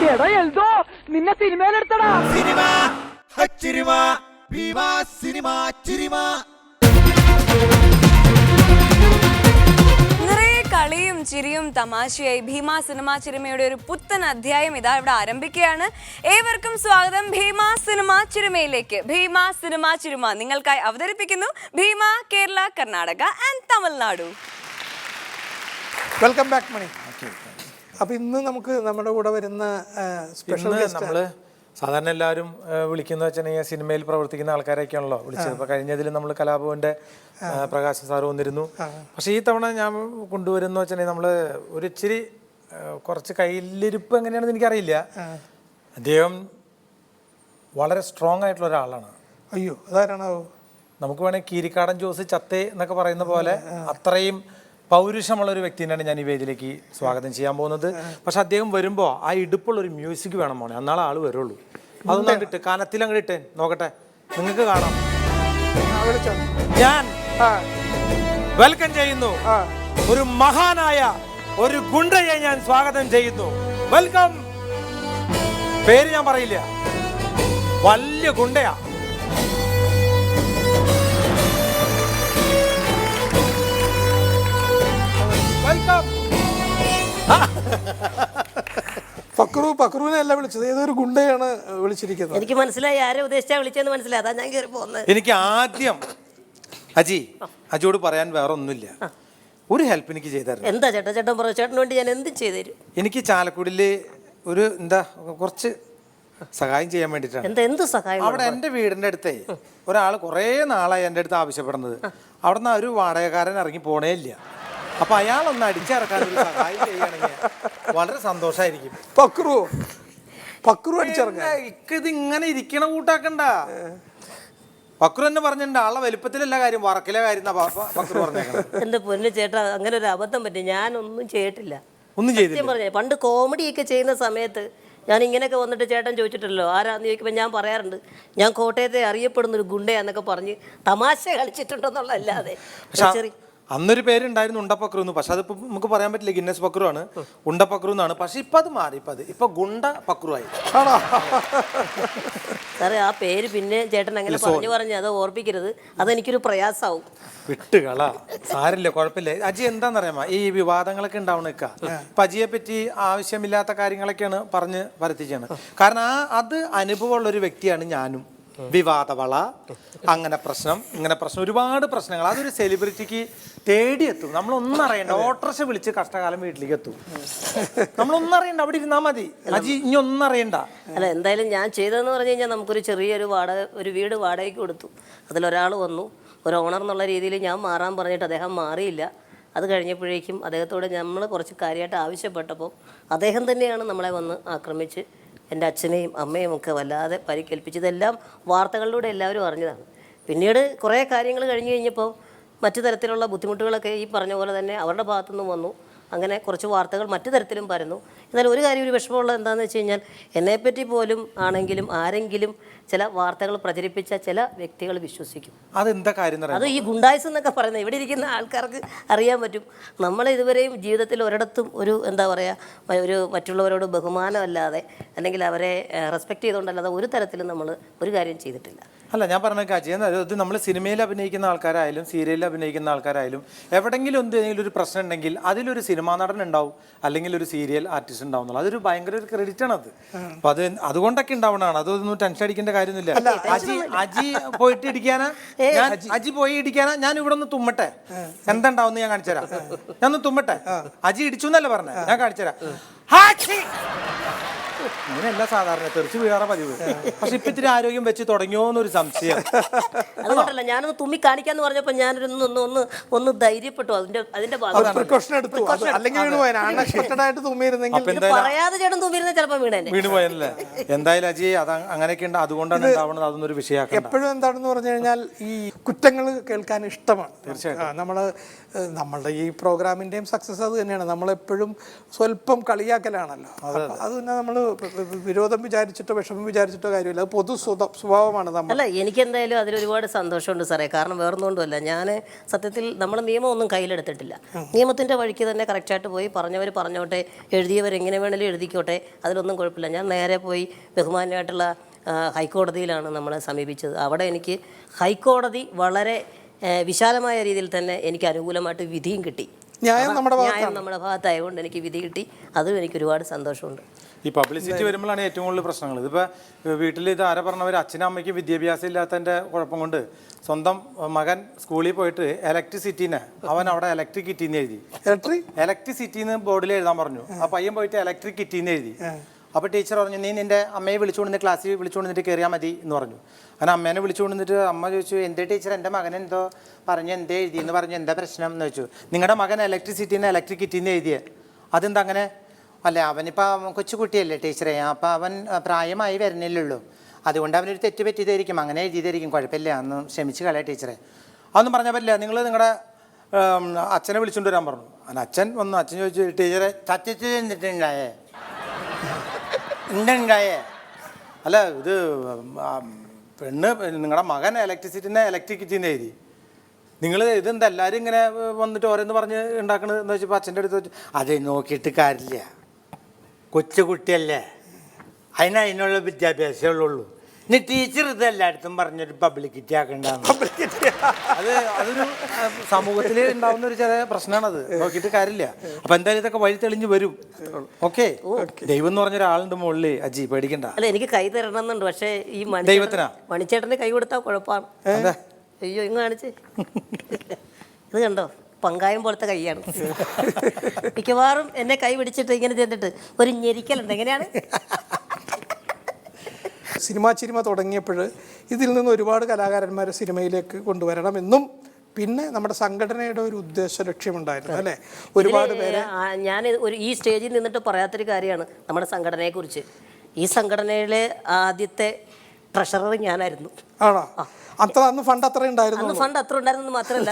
എടാ എൽദോ നിന്നെ സിനിമയിലെടുത്തടാ. സിനിമ ഹച്ചിരിമ ഭീമ സിനിമ ചിരിമ. നിറയെ കളിയും ചിരിയും തമാശയായി ഭീമ സിനിമ ചിരിമയുടെ ഒരു പുത്തൻ അധ്യായം ഇതാ ഇവിടെ ആരംഭിക്കുകയാണ്. ഏവർക്കും സ്വാഗതം ഭീമ സിനിമ ചിരിമയിലേക്ക്. ഭീമ സിനിമ ചിരിമ നിങ്ങൾക്കായി അവതരിപ്പിക്കുന്നു Bhima Kerala, Karnataka and Tamil Nadu. Welcome back Mani. അപ്പൊ ഇന്ന് നമുക്ക് നമ്മുടെ കൂടെ വരുന്ന സ്പെഷ്യൽ നമ്മള് സാധാരണ എല്ലാവരും വിളിക്കുന്ന വെച്ചിട്ടുണ്ടെങ്കിൽ സിനിമയിൽ പ്രവർത്തിക്കുന്ന ആൾക്കാരൊക്കെയാണല്ലോ വിളിച്ചത്. ഇപ്പൊ കഴിഞ്ഞതിൽ നമ്മൾ കലാഭവന്റെ പ്രകാശ് സാറ് വന്നിരുന്നു. പക്ഷെ ഈ തവണ ഞാൻ കൊണ്ടുവരുന്ന വെച്ചിട്ടുണ്ടെങ്കിൽ നമ്മള് ഒരു ഇച്ചിരി കുറച്ച് കയ്യിലിരിപ്പ് എങ്ങനെയാണെന്ന് എനിക്കറിയില്ല. അദ്ദേഹം വളരെ സ്ട്രോങ് ആയിട്ടുള്ള ഒരാളാണ്. അയ്യോ അതാരാണോ? നമുക്ക് വേണമെങ്കിൽ കീരിക്കാടൻ ജോസ് ചത്തേ എന്നൊക്കെ പറയുന്ന പോലെ അത്രയും പൗരുഷമുള്ള ഒരു വ്യക്തിനാണ് ഞാൻ ഈ വേദിയിലേക്ക് സ്വാഗതം ചെയ്യാൻ പോകുന്നത്. പക്ഷെ അദ്ദേഹം വരുമ്പോൾ ആ ഇടുപ്പുള്ള ഒരു മ്യൂസിക് വേണം മോനെ, എന്നാളെ ആള് വരുള്ളൂ. അതൊന്നും അങ്ങോട്ട് കനത്തിൽ അങ്ങോട്ട് ഇട്ടേ നോക്കട്ടെ, നിങ്ങൾക്ക് കാണാം. ഞാൻ വെൽക്കം ചെയ്യുന്നു ഒരു മഹാനായ ഒരു ഗുണ്ടയെ ഞാൻ സ്വാഗതം ചെയ്യുന്നു. വെൽക്കം. പേര് ഞാൻ പറയില്ല, വലിയ ഗുണ്ടയാ. പക്രുവിനെ അല്ല വിളിച്ചത്, ഏതൊരു ഗുണ്ടയാണ് വിളിച്ചിരിക്കുന്നത്. എനിക്ക് മനസ്സിലായി ആരെ ഉദ്ദേശിച്ചാ വിളിച്ചെന്ന് മനസ്സിലായി, അതാ ഞാൻ കയറി പോകുന്നത്. എനിക്ക് ആദ്യം അജിയോട് പറയാൻ വേറെ ഒന്നുമില്ല, ഒരു ഹെൽപ്പ് എനിക്ക് ചെയ്തായിരുന്നു. എന്താ ചേട്ടൻ പറഞ്ഞു, ചേട്ടന് വേണ്ടി ഞാൻ എന്ത് ചെയ്തു തരും? എനിക്ക് ചാലക്കുടിയില് ഒരു കുറച്ച് സഹായം ചെയ്യാൻ വേണ്ടിയിട്ടാണ്. എന്ത് സഹായം? അവിടെ എൻ്റെ വീടിൻ്റെ അടുത്തേ ഒരാൾ കുറേ നാളായി എൻ്റെ അടുത്ത് ആവശ്യപ്പെടുന്നത്. അവിടെ നിന്ന് ഒരു വാടകക്കാരൻ ഇറങ്ങി പോണേ ഇല്ല. അപ്പൊ അയാളൊന്ന് അടിച്ചിറക്കാൻ ഒരു സഹായം ചെയ്യുകയാണെങ്കിൽ വളരെ സന്തോഷമായിരിക്കും. പക്രു അടിച്ചിറങ്ങാൻ ഇത് ഇങ്ങനെ ഇരിക്കണ കൂട്ടാക്കണ്ട. പക്രു തന്നെ പറഞ്ഞിട്ടുണ്ട് ആളെ വലുപ്പത്തിലല്ല കാര്യം, വറക്കിലെ കാര്യം പക്രു പറഞ്ഞേക്കണം. എന്റെ പൊന്നു ചേട്ടാ, അങ്ങനെ ഒരു അബദ്ധം പറ്റി, ഞാനൊന്നും ചെയ്തിട്ടില്ല. ഒന്നും ചെയ്തില്ല. പറഞ്ഞേ, പണ്ട് കോമഡിയൊക്കെ ചെയ്യുന്ന സമയത്ത് ഞാൻ ഇങ്ങനെയൊക്കെ വന്നിട്ട് ചേട്ടൻ ചോദിച്ചിട്ടല്ലോ ആരാന്ന് ചോദിക്കുമ്പോൾ ഞാൻ പറയാറുണ്ട് ഞാൻ കോട്ടയത്തെ അറിയപ്പെടുന്ന ഒരു ഗുണ്ടയാന്നൊക്കെ പറഞ്ഞ് തമാശ കളിച്ചിട്ടുണ്ടെന്നുള്ളതല്ലാതെ. അന്നൊരു പേരുണ്ടായിരുന്നു ഉണ്ടപ്പക്രു എന്ന്. പക്ഷെ അതിപ്പോ നമുക്ക് പറയാൻ പറ്റില്ല, ഗിന്നസ് പക്രു ആണ്, ഉണ്ടപ്പക്രു എന്നാണ്. പക്ഷെ ഇപ്പൊ അത് മാറി, ഇപ്പൊ ഗുണ്ട പക്രു ആയി. സാറേ ആ പേര് പിന്നെ ചേട്ടൻ അങ്ങനെ പറഞ്ഞ് അത് ഓർപ്പിക്കരുത്, അതെനിക്കൊരു പ്രയാസമാവും. വിട്ടുകള സാരില്ല, കുഴപ്പമില്ല. അജി എന്താണെന്നറിയാമോ ഈ വിവാദങ്ങളൊക്കെ ഉണ്ടാവണക്ക, ഇപ്പൊ അജിയെ പറ്റി ആവശ്യമില്ലാത്ത കാര്യങ്ങളൊക്കെയാണ് പറഞ്ഞ് പരത്തിച്ചാണ്. കാരണം അത് അനുഭവമുള്ള ഒരു വ്യക്തിയാണ് ഞാനും. വിവാദവള, അങ്ങനെ പ്രശ്നം, ഇങ്ങനെ പ്രശ്നം, ഒരുപാട് പ്രശ്നങ്ങൾ. അതൊരു സെലിബ്രിറ്റിക്ക് തേടിയെത്തും. നമ്മളൊന്നും അറിയണ്ട, ഓട്ടോറിക്ഷ വിളിച്ച് കഷ്ടകാലം വീട്ടിലേക്ക് എത്തും. നമ്മളൊന്നും അറിയണ്ട, അവിടെ ഇരുന്നാൽ മതി. അജി ഇനി ഒന്നും അറിയണ്ട. അല്ല എന്തായാലും ഞാൻ ചെയ്തതെന്ന് പറഞ്ഞു കഴിഞ്ഞാൽ നമുക്കൊരു ചെറിയൊരു ഒരു വീട് വാടകയ്ക്ക് കൊടുത്തു. അതിലൊരാൾ വന്നു, ഒരു ഓണർ എന്നുള്ള രീതിയിൽ ഞാൻ മാറാൻ പറഞ്ഞിട്ട് അദ്ദേഹം മാറിയില്ല. അത് കഴിഞ്ഞപ്പോഴേക്കും അദ്ദേഹത്തോട് നമ്മൾ കുറച്ച് കാര്യമായിട്ട് ആവശ്യപ്പെട്ടപ്പോൾ അദ്ദേഹം തന്നെയാണ് നമ്മളെ വന്ന് ആക്രമിച്ച് എൻ്റെ അച്ഛനെയും അമ്മയും ഒക്കെ വല്ലാതെ പരിക്കേൽപ്പിച്ചതെല്ലാം വാർത്തകളിലൂടെ എല്ലാവരും അറിഞ്ഞതാണ്. പിന്നീട് കുറേ കാര്യങ്ങൾ കഴിഞ്ഞ് കഴിഞ്ഞപ്പോൾ മറ്റു തരത്തിലുള്ള ബുദ്ധിമുട്ടുകളൊക്കെ ഈ പറഞ്ഞ പോലെ തന്നെ അവരുടെ ഭാഗത്തുനിന്നും വന്നു. അങ്ങനെ കുറച്ച് വാർത്തകൾ മറ്റു തരത്തിലും പരന്നു. എന്നാൽ ഒരു കാര്യം, ഒരു വിഷമമുള്ളത് എന്താണെന്ന് വെച്ച് കഴിഞ്ഞാൽ എന്നെപ്പറ്റി പോലും ആണെങ്കിലും ആരെങ്കിലും ചില വാർത്തകൾ പ്രചരിപ്പിച്ച ചില വ്യക്തികൾ വിശ്വസിക്കും. അതെന്താ കാര്യം? അത് ഈ ഗുണ്ടായ്സ് എന്നൊക്കെ പറയുന്നത് ഇവിടെ ഇരിക്കുന്ന ആൾക്കാർക്ക് അറിയാൻ പറ്റും. നമ്മൾ ഇതുവരെയും ജീവിതത്തിൽ ഒരിടത്തും ഒരു എന്താ പറയുക, ഒരു മറ്റുള്ളവരോട് ബഹുമാനമല്ലാതെ അല്ലെങ്കിൽ അവരെ റെസ്പെക്ട് ചെയ്തുകൊണ്ടല്ലാതെ ഒരു തരത്തിലും നമ്മൾ ഒരു കാര്യം ചെയ്തിട്ടില്ല. അല്ല, ഞാൻ പറഞ്ഞ കാര്യം അത് നമ്മൾ സിനിമയിൽ അഭിനയിക്കുന്ന ആൾക്കാരായാലും സീരിയലിൽ അഭിനയിക്കുന്ന ആൾക്കാരായാലും എവിടെങ്കിലും എന്തെങ്കിലും ഒരു പ്രശ്നം ഉണ്ടെങ്കിൽ അതിലൊരു സിനിമാ നടൻ ഉണ്ടാവും, അല്ലെങ്കിൽ ഒരു സീരിയൽ ആർട്ടിസ്റ്റ് ഉണ്ടാവും എന്നുള്ളത് അതൊരു ഭയങ്കര ഒരു ക്രെഡിറ്റ് ആണ്. അത് അപ്പൊ അതുകൊണ്ടൊക്കെ ഉണ്ടാവണതാണ്. അതൊന്നും ടെൻഷൻ അടിക്കേണ്ട കാര്യമൊന്നുമില്ല. അജി പോയിട്ട് ഇടിക്കാനാ, അജി പോയി ഇടിക്കാനാ, ഞാൻ ഇവിടെ ഒന്ന് തുമ്മട്ടെ, എന്താ ഉണ്ടാവുന്ന ഞാൻ കാണിച്ചു തരാം. ഞാൻ ഒന്ന് തുമ്മട്ടെ. അജി ഇടിച്ചു എന്നല്ലേ പറഞ്ഞേ, ഞാൻ കാണിച്ചു തരാം. അങ്ങനെയല്ല സാധാരണ തെറിച്ച് വീഴാറ പതിവ്. പക്ഷെ ഇപ്പൊ ഇത്തിരി ആരോഗ്യം വെച്ച് തുടങ്ങിയോന്നൊരു സംശയം. അതുകൊണ്ടല്ല ഞാനൊന്ന് തുമ്മി കാണിക്കാന്ന് പറഞ്ഞപ്പോ ഞാനൊരു ഒന്ന് ധൈര്യപ്പെട്ടു. അതിന്റെ പറയാതെ ചേട്ടൻ തുമ്മിരുന്ന ചിലപ്പോ വീണ് പോയല്ലേ. എന്തായാലും അജി അത് അങ്ങനെയൊക്കെ ഉണ്ട്, അതുകൊണ്ടാണ് ഉണ്ടാവുന്നത്. അതൊന്നൊരു വിഷയമാക്കി എപ്പോഴും എന്താണെന്ന് പറഞ്ഞു കഴിഞ്ഞാൽ ഈ കുറ്റങ്ങൾ കേൾക്കാൻ ഇഷ്ടമാണ്. തീർച്ചയായിട്ടും നമ്മള് നമ്മളുടെ ഈ പ്രോഗ്രാമിൻ്റെയും സക്സസ് അത് തന്നെയാണ്. നമ്മളെപ്പോഴും സ്വല്പം കളിയാക്കലാണല്ലോ. അത് തന്നെ നമ്മൾ വിരോധം വിചാരിച്ചിട്ടോ വിഷമം വിചാരിച്ചിട്ടോ കാര്യമില്ല. അത് പൊതു സ്വഭാവമാണ് നമ്മൾ. അല്ല, എനിക്കെന്തായാലും അതിലൊരുപാട് സന്തോഷമുണ്ട് സാറേ. കാരണം വേറൊന്നുകൊണ്ടുമല്ല, ഞാൻ സത്യത്തിൽ നമ്മൾ നിയമമൊന്നും കയ്യിലെടുത്തിട്ടില്ല. നിയമത്തിൻ്റെ വഴിക്ക് തന്നെ കറക്റ്റായിട്ട് പോയി പറഞ്ഞവർ പറഞ്ഞോട്ടെ, എഴുതിയവർ എങ്ങനെ വേണമെങ്കിലും എഴുതിക്കോട്ടെ, അതിലൊന്നും കുഴപ്പമില്ല. ഞാൻ നേരെ പോയി ബഹുമാന്യമായിട്ടുള്ള ഹൈക്കോടതിയിലാണ് നമ്മളെ സമീപിച്ചത്. അവിടെ എനിക്ക് ഹൈക്കോടതി വളരെ വിശാലമായ രീതിയിൽ തന്നെ എനിക്ക് അനുകൂലമായിട്ട് വിധിയും കിട്ടി. ന്യായം നമ്മുടെ ഭാഗത്തായതുകൊണ്ട് എനിക്ക് വിധി കിട്ടി. അതും എനിക്ക് ഒരുപാട് സന്തോഷമുണ്ട്. ഈ പബ്ലിസിറ്റി വരുമ്പോഴാണ് ഏറ്റവും കൂടുതൽ പ്രശ്നങ്ങൾ. ഇതിപ്പോൾ വീട്ടിൽ ഇത് ആരെ പറഞ്ഞവർ അച്ഛനും അമ്മയ്ക്കും വിദ്യാഭ്യാസം ഇല്ലാത്തതിൻ്റെ കുഴപ്പം കൊണ്ട് സ്വന്തം മകൻ സ്കൂളിൽ പോയിട്ട് ഇലക്ട്രിസിറ്റീനെ അവൻ അവിടെ ഇലക്ട്രിക് കിറ്റിന്ന് എഴുതി. ഇലക്ട്രിസിറ്റിന്ന് ബോർഡിൽ എഴുതാൻ പറഞ്ഞു. ആ പയ്യൻ പോയിട്ട് ഇലക്ട്രിക് കിറ്റിന്ന് എഴുതി. അപ്പോൾ ടീച്ചർ പറഞ്ഞു, നീ നിൻ്റെ അമ്മയെ വിളിച്ചുകൊണ്ടിരുന്ന് ക്ലാസ്സിൽ വിളിച്ചുകൊണ്ടിട്ട് കയറിയാൽ മതി എന്ന് പറഞ്ഞു. അങ്ങനെ അമ്മേനെ വിളിച്ചുകൊണ്ടിട്ട് അമ്മ ചോദിച്ചു, എന്തേ ടീച്ചർ, എൻ്റെ മകൻ എന്തോ പറഞ്ഞു, എന്തേ എഴുതി എന്ന് പറഞ്ഞു, എന്താ പ്രശ്നം എന്ന് ചോദിച്ചു. നിങ്ങളുടെ മകൻ ഇലക്ട്രിസിറ്റിന്ന് ഇലക്ട്രിക് കിറ്റിന്ന് എഴുതിയേ, അതെന്താ അങ്ങനെ? അല്ല, അവനിപ്പോൾ കൊച്ചുകുട്ടിയല്ലേ ടീച്ചറെ, അപ്പോൾ അവൻ പ്രായമായി വരുന്നില്ലുള്ളൂ, അതുകൊണ്ട് അവനൊരു തെറ്റ് പറ്റിയതായിരിക്കും, അങ്ങനെ എഴുതിയതായിരിക്കും, കുഴപ്പമില്ല, അന്ന് ക്ഷമിച്ച് കളയാ ടീച്ചറെ. അതൊന്നും പറഞ്ഞാൽ പറ്റില്ല, നിങ്ങൾ നിങ്ങളുടെ അച്ഛനെ വിളിച്ചുകൊണ്ട് വരാൻ പറഞ്ഞു. അങ്ങനെ അച്ഛൻ വന്നു. അച്ഛൻ ചോദിച്ചു, ടീച്ചറെ ചച്ചിട്ട് എന്നിട്ടുണ്ടായേ ഉണ്ടായേ? അല്ല, ഇത് പെണ്ണ് നിങ്ങളുടെ മകൻ ഇലക്ട്രിസിറ്റിനെ ഇലക്ട്രിക് കിറ്റിന്ന് എഴുതി, നിങ്ങൾ ഇതെന്താ എല്ലാവരും ഇങ്ങനെ വന്നിട്ട് ഓരോന്ന് പറഞ്ഞ് ഉണ്ടാക്കണത് എന്ന് വെച്ചപ്പോൾ അച്ഛൻ്റെ അടുത്ത് വെച്ചു, അത് നോക്കിയിട്ട് കാര്യമില്ല, കൊച്ചുകുട്ടിയല്ലേ, അതിനുള്ള വിദ്യാഭ്യാസമുള്ളൂ, ഇനി ടീച്ചർ ഇത് എല്ലായിടത്തും പറഞ്ഞൊരു പബ്ലിക്കിറ്റി ആക്കണ്ടാണ്. അത് അതൊരു സമൂഹത്തിൽ ഉണ്ടാവുന്ന ഒരു ചെറിയ പ്രശ്നമാണത്, നോക്കിയിട്ട് കാര്യമില്ല. അപ്പൊ എന്തായാലും ഇതൊക്കെ വഴി തെളിഞ്ഞ് വരും. ഓക്കെ, ദൈവം എന്ന് പറഞ്ഞ ഒരാളുണ്ട് മുകളിൽ, അജി പേടിക്കണ്ട. അല്ല, എനിക്ക് കൈ തരണം എന്നുണ്ട്, പക്ഷേ ഈ ദൈവത്തിനാ മണിച്ചേട്ടന് കൈ കൊടുത്താൽ കുഴപ്പമാണ്. അയ്യോ, ഇങ്ങ് കാണിച്ച്, ഇത് കണ്ടോ, പങ്കായം പോലത്തെ കൈയാണ്. മിക്കവാറും എന്നെ കൈ പിടിച്ചിട്ട് ഇങ്ങനെ ചെന്നിട്ട് ഒരു ഞെരിക്കലുണ്ട്. എങ്ങനെയാണ്? സിനിമ തുടങ്ങിയപ്പോൾ ഇതിൽ നിന്ന് ഒരുപാട് കലാകാരന്മാരെ സിനിമയിലേക്ക് കൊണ്ടുവരണമെന്നും പിന്നെ നമ്മുടെ സംഘടനയുടെ ഒരു ഉദ്ദേശ ലക്ഷ്യമുണ്ടായിരുന്നു അല്ലേ? ഒരുപാട് പേരെ ഞാൻ ഈ സ്റ്റേജിൽ നിന്നിട്ട് പറയാത്തൊരു കാര്യമാണ് നമ്മുടെ സംഘടനയെക്കുറിച്ച്. ഈ സംഘടനയിലെ ആദ്യത്തെ ട്രഷറർ ഞാനായിരുന്നു. ആണോ? അന്ന് ഫണ്ട് അത്ര ഉണ്ടായിരുന്നു? ഫണ്ട് അത്ര ഉണ്ടായിരുന്നു മാത്രമല്ല,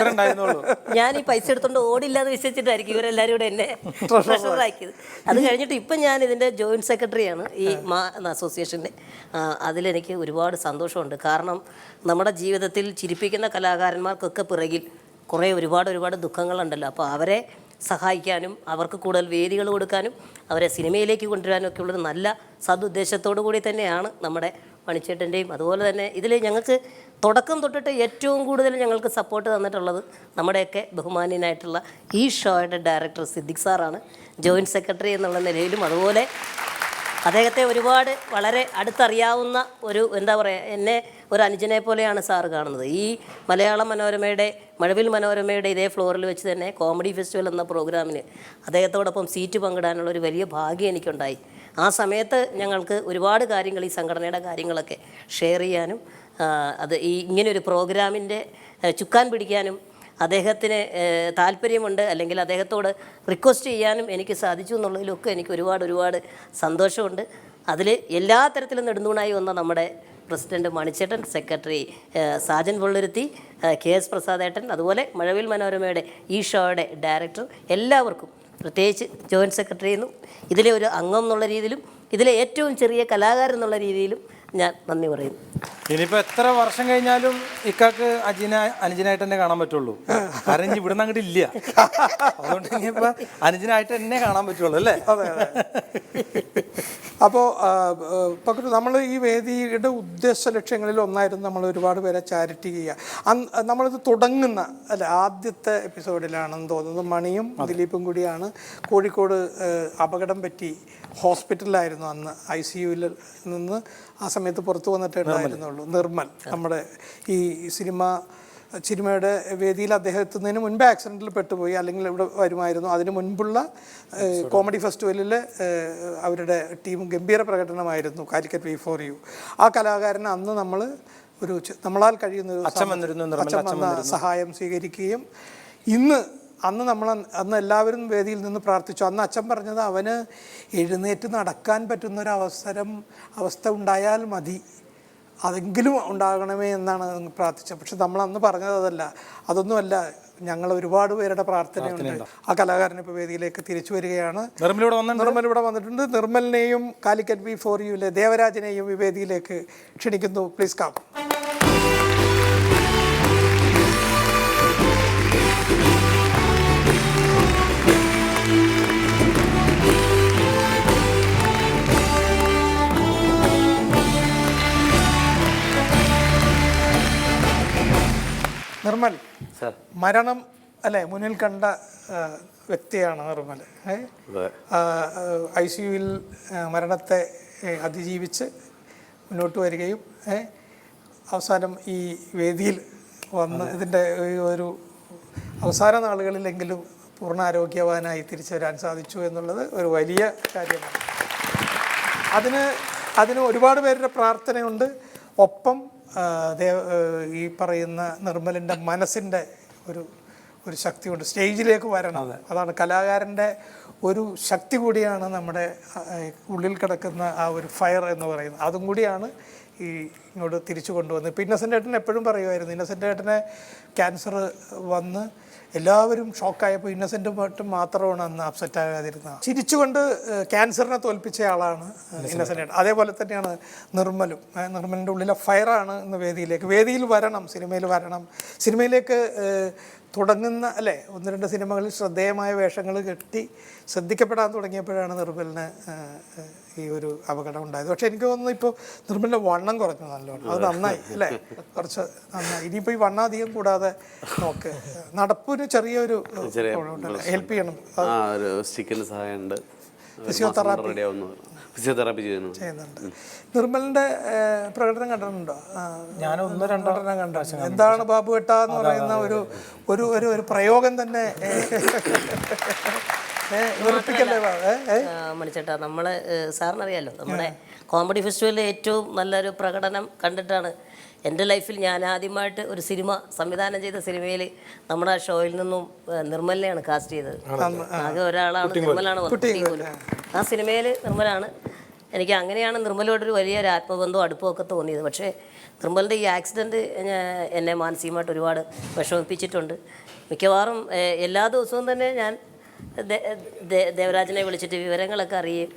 ഞാൻ ഈ പൈസ എടുത്തോണ്ട് ഓടില്ലാന്ന് വിശ്വസിച്ചിട്ടായിരിക്കും ഇവരെല്ലാവരും കൂടെ എന്നെ ട്രഷററാക്കിയത്. അത് കഴിഞ്ഞിട്ട് ഇപ്പം ഞാൻ ഇതിൻ്റെ ജോയിൻറ്റ് സെക്രട്ടറിയാണ് ഈ അസോസിയേഷൻ്റെ. അതിലെനിക്ക് ഒരുപാട് സന്തോഷമുണ്ട്. കാരണം നമ്മുടെ ജീവിതത്തിൽ ചിരിപ്പിക്കുന്ന കലാകാരന്മാർക്കൊക്കെ പിറകിൽ കുറേ ഒരുപാട് ദുഃഖങ്ങളുണ്ടല്ലോ. അപ്പോൾ അവരെ സഹായിക്കാനും അവർക്ക് കൂടുതൽ വേദികൾ കൊടുക്കാനും അവരെ സിനിമയിലേക്ക് കൊണ്ടുവരാനും ഒക്കെ ഉള്ളൊരു നല്ല സദുദ്ദേശത്തോടു കൂടി തന്നെയാണ് നമ്മുടെ മണിച്ചേട്ടൻ്റെയും. അതുപോലെ തന്നെ ഇതിൽ ഞങ്ങൾക്ക് തുടക്കം തൊട്ടിട്ട് ഏറ്റവും കൂടുതൽ ഞങ്ങൾക്ക് സപ്പോർട്ട് തന്നിട്ടുള്ളത് നമ്മുടെയൊക്കെ ബഹുമാന്യനായിട്ടുള്ള ഈ ഷോയുടെ ഡയറക്ടർ സിദ്ദിഖ് സാറാണ്. ജോയിൻറ്റ് സെക്രട്ടറി എന്നുള്ള നിലയിലും അതുപോലെ അദ്ദേഹത്തെ ഒരുപാട് വളരെ അടുത്തറിയാവുന്ന ഒരു എന്താ പറയുക, എന്നെ ഒരു അനുജനെ പോലെയാണ് സാറ് കാണുന്നത്. ഈ മലയാള മനോരമയുടെ മഴവിൽ മനോരമയുടെ ഇതേ ഫ്ലോറിൽ വെച്ച് തന്നെ കോമഡി ഫെസ്റ്റിവൽ എന്ന പ്രോഗ്രാമിന് അദ്ദേഹത്തോടൊപ്പം സീറ്റ് പങ്കിടാനുള്ള ഒരു വലിയ ഭാഗ്യം എനിക്കുണ്ടായി. ആ സമയത്ത് ഞങ്ങൾക്ക് ഒരുപാട് കാര്യങ്ങൾ ഈ സംഘടനയുടെ കാര്യങ്ങളൊക്കെ ഷെയർ ചെയ്യാനും അത് ഈ ഇങ്ങനൊരു പ്രോഗ്രാമിൻ്റെ ചുക്കാൻ പിടിക്കാനും അദ്ദേഹത്തിന് താല്പര്യമുണ്ട്, അല്ലെങ്കിൽ അദ്ദേഹത്തോട് റിക്വസ്റ്റ് ചെയ്യാനും എനിക്ക് സാധിച്ചു എന്നുള്ളതിലൊക്കെ എനിക്ക് ഒരുപാട് സന്തോഷമുണ്ട്. അതിൽ എല്ലാ തരത്തിലും നെടുന്തൂണായി വന്ന നമ്മുടെ പ്രസിഡന്റ് മണിച്ചേട്ടൻ, സെക്രട്ടറി സാജൻ പൊള്ളുരുത്തി, KS പ്രസാദേട്ടൻ, അതുപോലെ മഴവിൽ മനോരമയുടെ ഈ ഷോയുടെ ഡയറക്ടർ, എല്ലാവർക്കും പ്രത്യേകിച്ച് ജോയിൻറ്റ് സെക്രട്ടറി എന്നും ഇതിലെ ഒരു അംഗം എന്നുള്ള രീതിയിലും ഇതിലെ ഏറ്റവും ചെറിയ കലാകാരൻ എന്നുള്ള രീതിയിലും ഞാൻ നന്ദി പറയുന്നു. ഇനിയിപ്പോൾ എത്ര വർഷം കഴിഞ്ഞാലും ഇക്കാക്ക് അനുജനായിട്ട് തന്നെ കാണാൻ പറ്റുള്ളൂ. കാരണം ഇവിടുന്ന് അങ്ങോട്ട് ഇല്ല, അതുകൊണ്ട് ഇനിയിപ്പോൾ അനുജനായിട്ട് തന്നെ കാണാൻ പറ്റുള്ളൂ അല്ലേ? അതെ. അപ്പോൾ നമ്മൾ ഈ വേദിയുടെ ഉദ്ദേശ ലക്ഷ്യങ്ങളിൽ ഒന്നായിരുന്നു നമ്മൾ ഒരുപാട് പേരെ ചാരിറ്റി ചെയ്യുക. നമ്മളിത് തുടങ്ങുന്ന ആദ്യത്തെ എപ്പിസോഡിലാണെന്ന് തോന്നുന്നത് മണിയും ദിലീപും കൂടിയാണ്. കോഴിക്കോട് അപകടം പറ്റി ഹോസ്പിറ്റലിലായിരുന്നു അന്ന്. ICUവിൽ നിന്ന് ആ സമയത്ത് പുറത്തു വന്നിട്ടുണ്ടായിരുന്നുള്ളൂ. നിർമ്മൽ, നമ്മുടെ ഈ സിനിമയുടെ വേദിയിൽ അദ്ദേഹം എത്തുന്നതിന് മുൻപേ ആക്സിഡൻറ്റിൽ പെട്ടുപോയി, അല്ലെങ്കിൽ ഇവിടെ വരുമായിരുന്നു. അതിന് മുൻപുള്ള കോമഡി ഫെസ്റ്റിവലിൽ അവരുടെ ടീം ഗംഭീര പ്രകടനമായിരുന്നു, കാലിക്കറ്റ് V4U. ആ കലാകാരന് അന്ന് നമ്മൾ നമ്മളാൽ കഴിയുന്ന ഒരു സഹായം സ്വീകരിക്കുകയും അന്ന് എല്ലാവരും വേദിയിൽ നിന്ന് പ്രാർത്ഥിച്ചു. അന്ന് അച്ഛൻ പറഞ്ഞത് അവന് എഴുന്നേറ്റ് നടക്കാൻ പറ്റുന്നൊരവസ്ഥ ഉണ്ടായാൽ മതി, അതെങ്കിലും ഉണ്ടാകണമേ എന്നാണ് പ്രാർത്ഥിച്ചത്. പക്ഷെ നമ്മൾ അന്ന് പറഞ്ഞത് അതല്ല, അതൊന്നുമല്ല, ഞങ്ങൾ ഒരുപാട് പേരുടെ പ്രാർത്ഥനയുണ്ട്. ആ കലാകാരൻ ഇപ്പോൾ വേദിയിലേക്ക് തിരിച്ചു വരികയാണ്. നിർമ്മൽ ഇവിടെ വന്നിട്ടുണ്ട്. നിർമ്മലിനെയും കാലിക്കറ്റ് V4Uലെ ദേവരാജനെയും ഈ വേദിയിലേക്ക് ക്ഷണിക്കുന്നു. Please come. നിർമ്മൽ, മരണം അല്ലേ മുന്നിൽ കണ്ട വ്യക്തിയാണ് നിർമ്മൽ. ICUവിൽ മരണത്തെ അതിജീവിച്ച് മുന്നോട്ട് വരികയും അവസാനം ഈ വേദിയിൽ വന്ന് ഇതിൻ്റെ ഒരു അവസാന നാളുകളിലെങ്കിലും പൂർണ്ണ ആരോഗ്യവാനായി തിരിച്ചു വരാൻ സാധിച്ചു എന്നുള്ളത് ഒരു വലിയ കാര്യമാണ്. അതിന് ഒരുപാട് പേരുടെ പ്രാർത്ഥനയുണ്ട്. ഒപ്പം ഈ പറയുന്ന നിർമ്മലിൻ്റെ മനസ്സിൻ്റെ ഒരു ശക്തിയുണ്ട്. സ്റ്റേജിലേക്ക് വരണം, അതാണ് കലാകാരൻ്റെ ഒരു ശക്തി കൂടിയാണ് നമ്മുടെ ഉള്ളിൽ കിടക്കുന്ന ആ ഒരു ഫയർ എന്ന് പറയുന്നത്. അതും കൂടിയാണ് ഇങ്ങോട്ട് തിരിച്ചു കൊണ്ടുവന്നത്. ഇപ്പോൾ ഇന്നസെൻ്റ് ഏട്ടൻ എപ്പോഴും പറയുമായിരുന്നു, ഇന്നസെൻ്റ് ഏട്ടനെ ക്യാൻസർ വന്ന് എല്ലാവരും ഷോക്കായപ്പോൾ ഇന്നസെൻ്റ് മാത്രമാണ് അന്ന് അപ്സെറ്റ് ആകാതിരുന്നത്. ചിരിച്ചുകൊണ്ട് ക്യാൻസറിനെ തോൽപ്പിച്ച ആളാണ് ഇന്നസെൻ്റ് ഏട്ടൻ. അതേപോലെ തന്നെയാണ് നിർമ്മലും. നിർമ്മലിൻ്റെ ഉള്ളിലെ ഫയറാണ് ഇന്ന് വേദിയിൽ വരണം, സിനിമയിൽ വരണം. സിനിമയിലേക്ക് തുടങ്ങുന്ന അല്ലേ 1-2 സിനിമകളിൽ ശ്രദ്ധേയമായ വേഷങ്ങൾ കെട്ടി ശ്രദ്ധിക്കപ്പെടാൻ തുടങ്ങിയപ്പോഴാണ് നിർമ്മലിന് ഈ ഒരു അപകടം ഉണ്ടായത്. പക്ഷെ എനിക്ക് തോന്നുന്നു ഇപ്പോൾ നിർമ്മലിൻ്റെ വണ്ണം കുറഞ്ഞു നല്ലോണം. അത് നന്നായി അല്ലേ, കുറച്ച് നന്നായി. ഇനിയിപ്പോൾ ഈ വണ്ണം അധികം കൂടാതെ നോക്ക്. നടപ്പിന് ചെറിയൊരു ഹെൽപ്പ് ചെയ്യണം. ഫിസിയോതെറാപ്പി ചെയ്യുന്നുണ്ട്. നിർമ്മലിന്റെ പ്രകടനം കണ്ടിട്ടുണ്ടോ? ഞാൻ 1-2 കണ്ടു. എന്താണ് ബാബു ഏട്ട എന്ന് പറയുന്ന ഒരു പ്രയോഗം തന്നെ മണിച്ചേട്ടാ, നമ്മള് സാറിനറിയാലോ, നമ്മുടെ കോമഡി ഫെസ്റ്റിവലിലെ ഏറ്റവും നല്ലൊരു പ്രകടനം കണ്ടിട്ടാണ് എൻ്റെ ലൈഫിൽ ഞാൻ ആദ്യമായിട്ട് ഒരു സിനിമ സംവിധാനം ചെയ്ത സിനിമയിൽ നമ്മുടെ ആ ഷോയിൽ നിന്നും നിർമ്മലിനെയാണ് കാസ്റ്റ് ചെയ്തത്. ആകെ ഒരാളാണ്, നിർമ്മലാണ് വന്നത്. ആ സിനിമയിൽ നിർമ്മലാണ്. എനിക്ക് അങ്ങനെയാണ് നിർമ്മലോടൊരു വലിയൊരു ആത്മബന്ധവും അടുപ്പമൊക്കെ തോന്നിയത്. പക്ഷേ നിർമ്മലിൻ്റെ ഈ ആക്സിഡൻറ്റ് എന്നെ മാനസികമായിട്ട് ഒരുപാട് വിഷമിപ്പിച്ചിട്ടുണ്ട്. മിക്കവാറും എല്ലാ ദിവസവും തന്നെ ഞാൻ ദേവരാജനെ വിളിച്ചിട്ട് വിവരങ്ങളൊക്കെ അറിയും.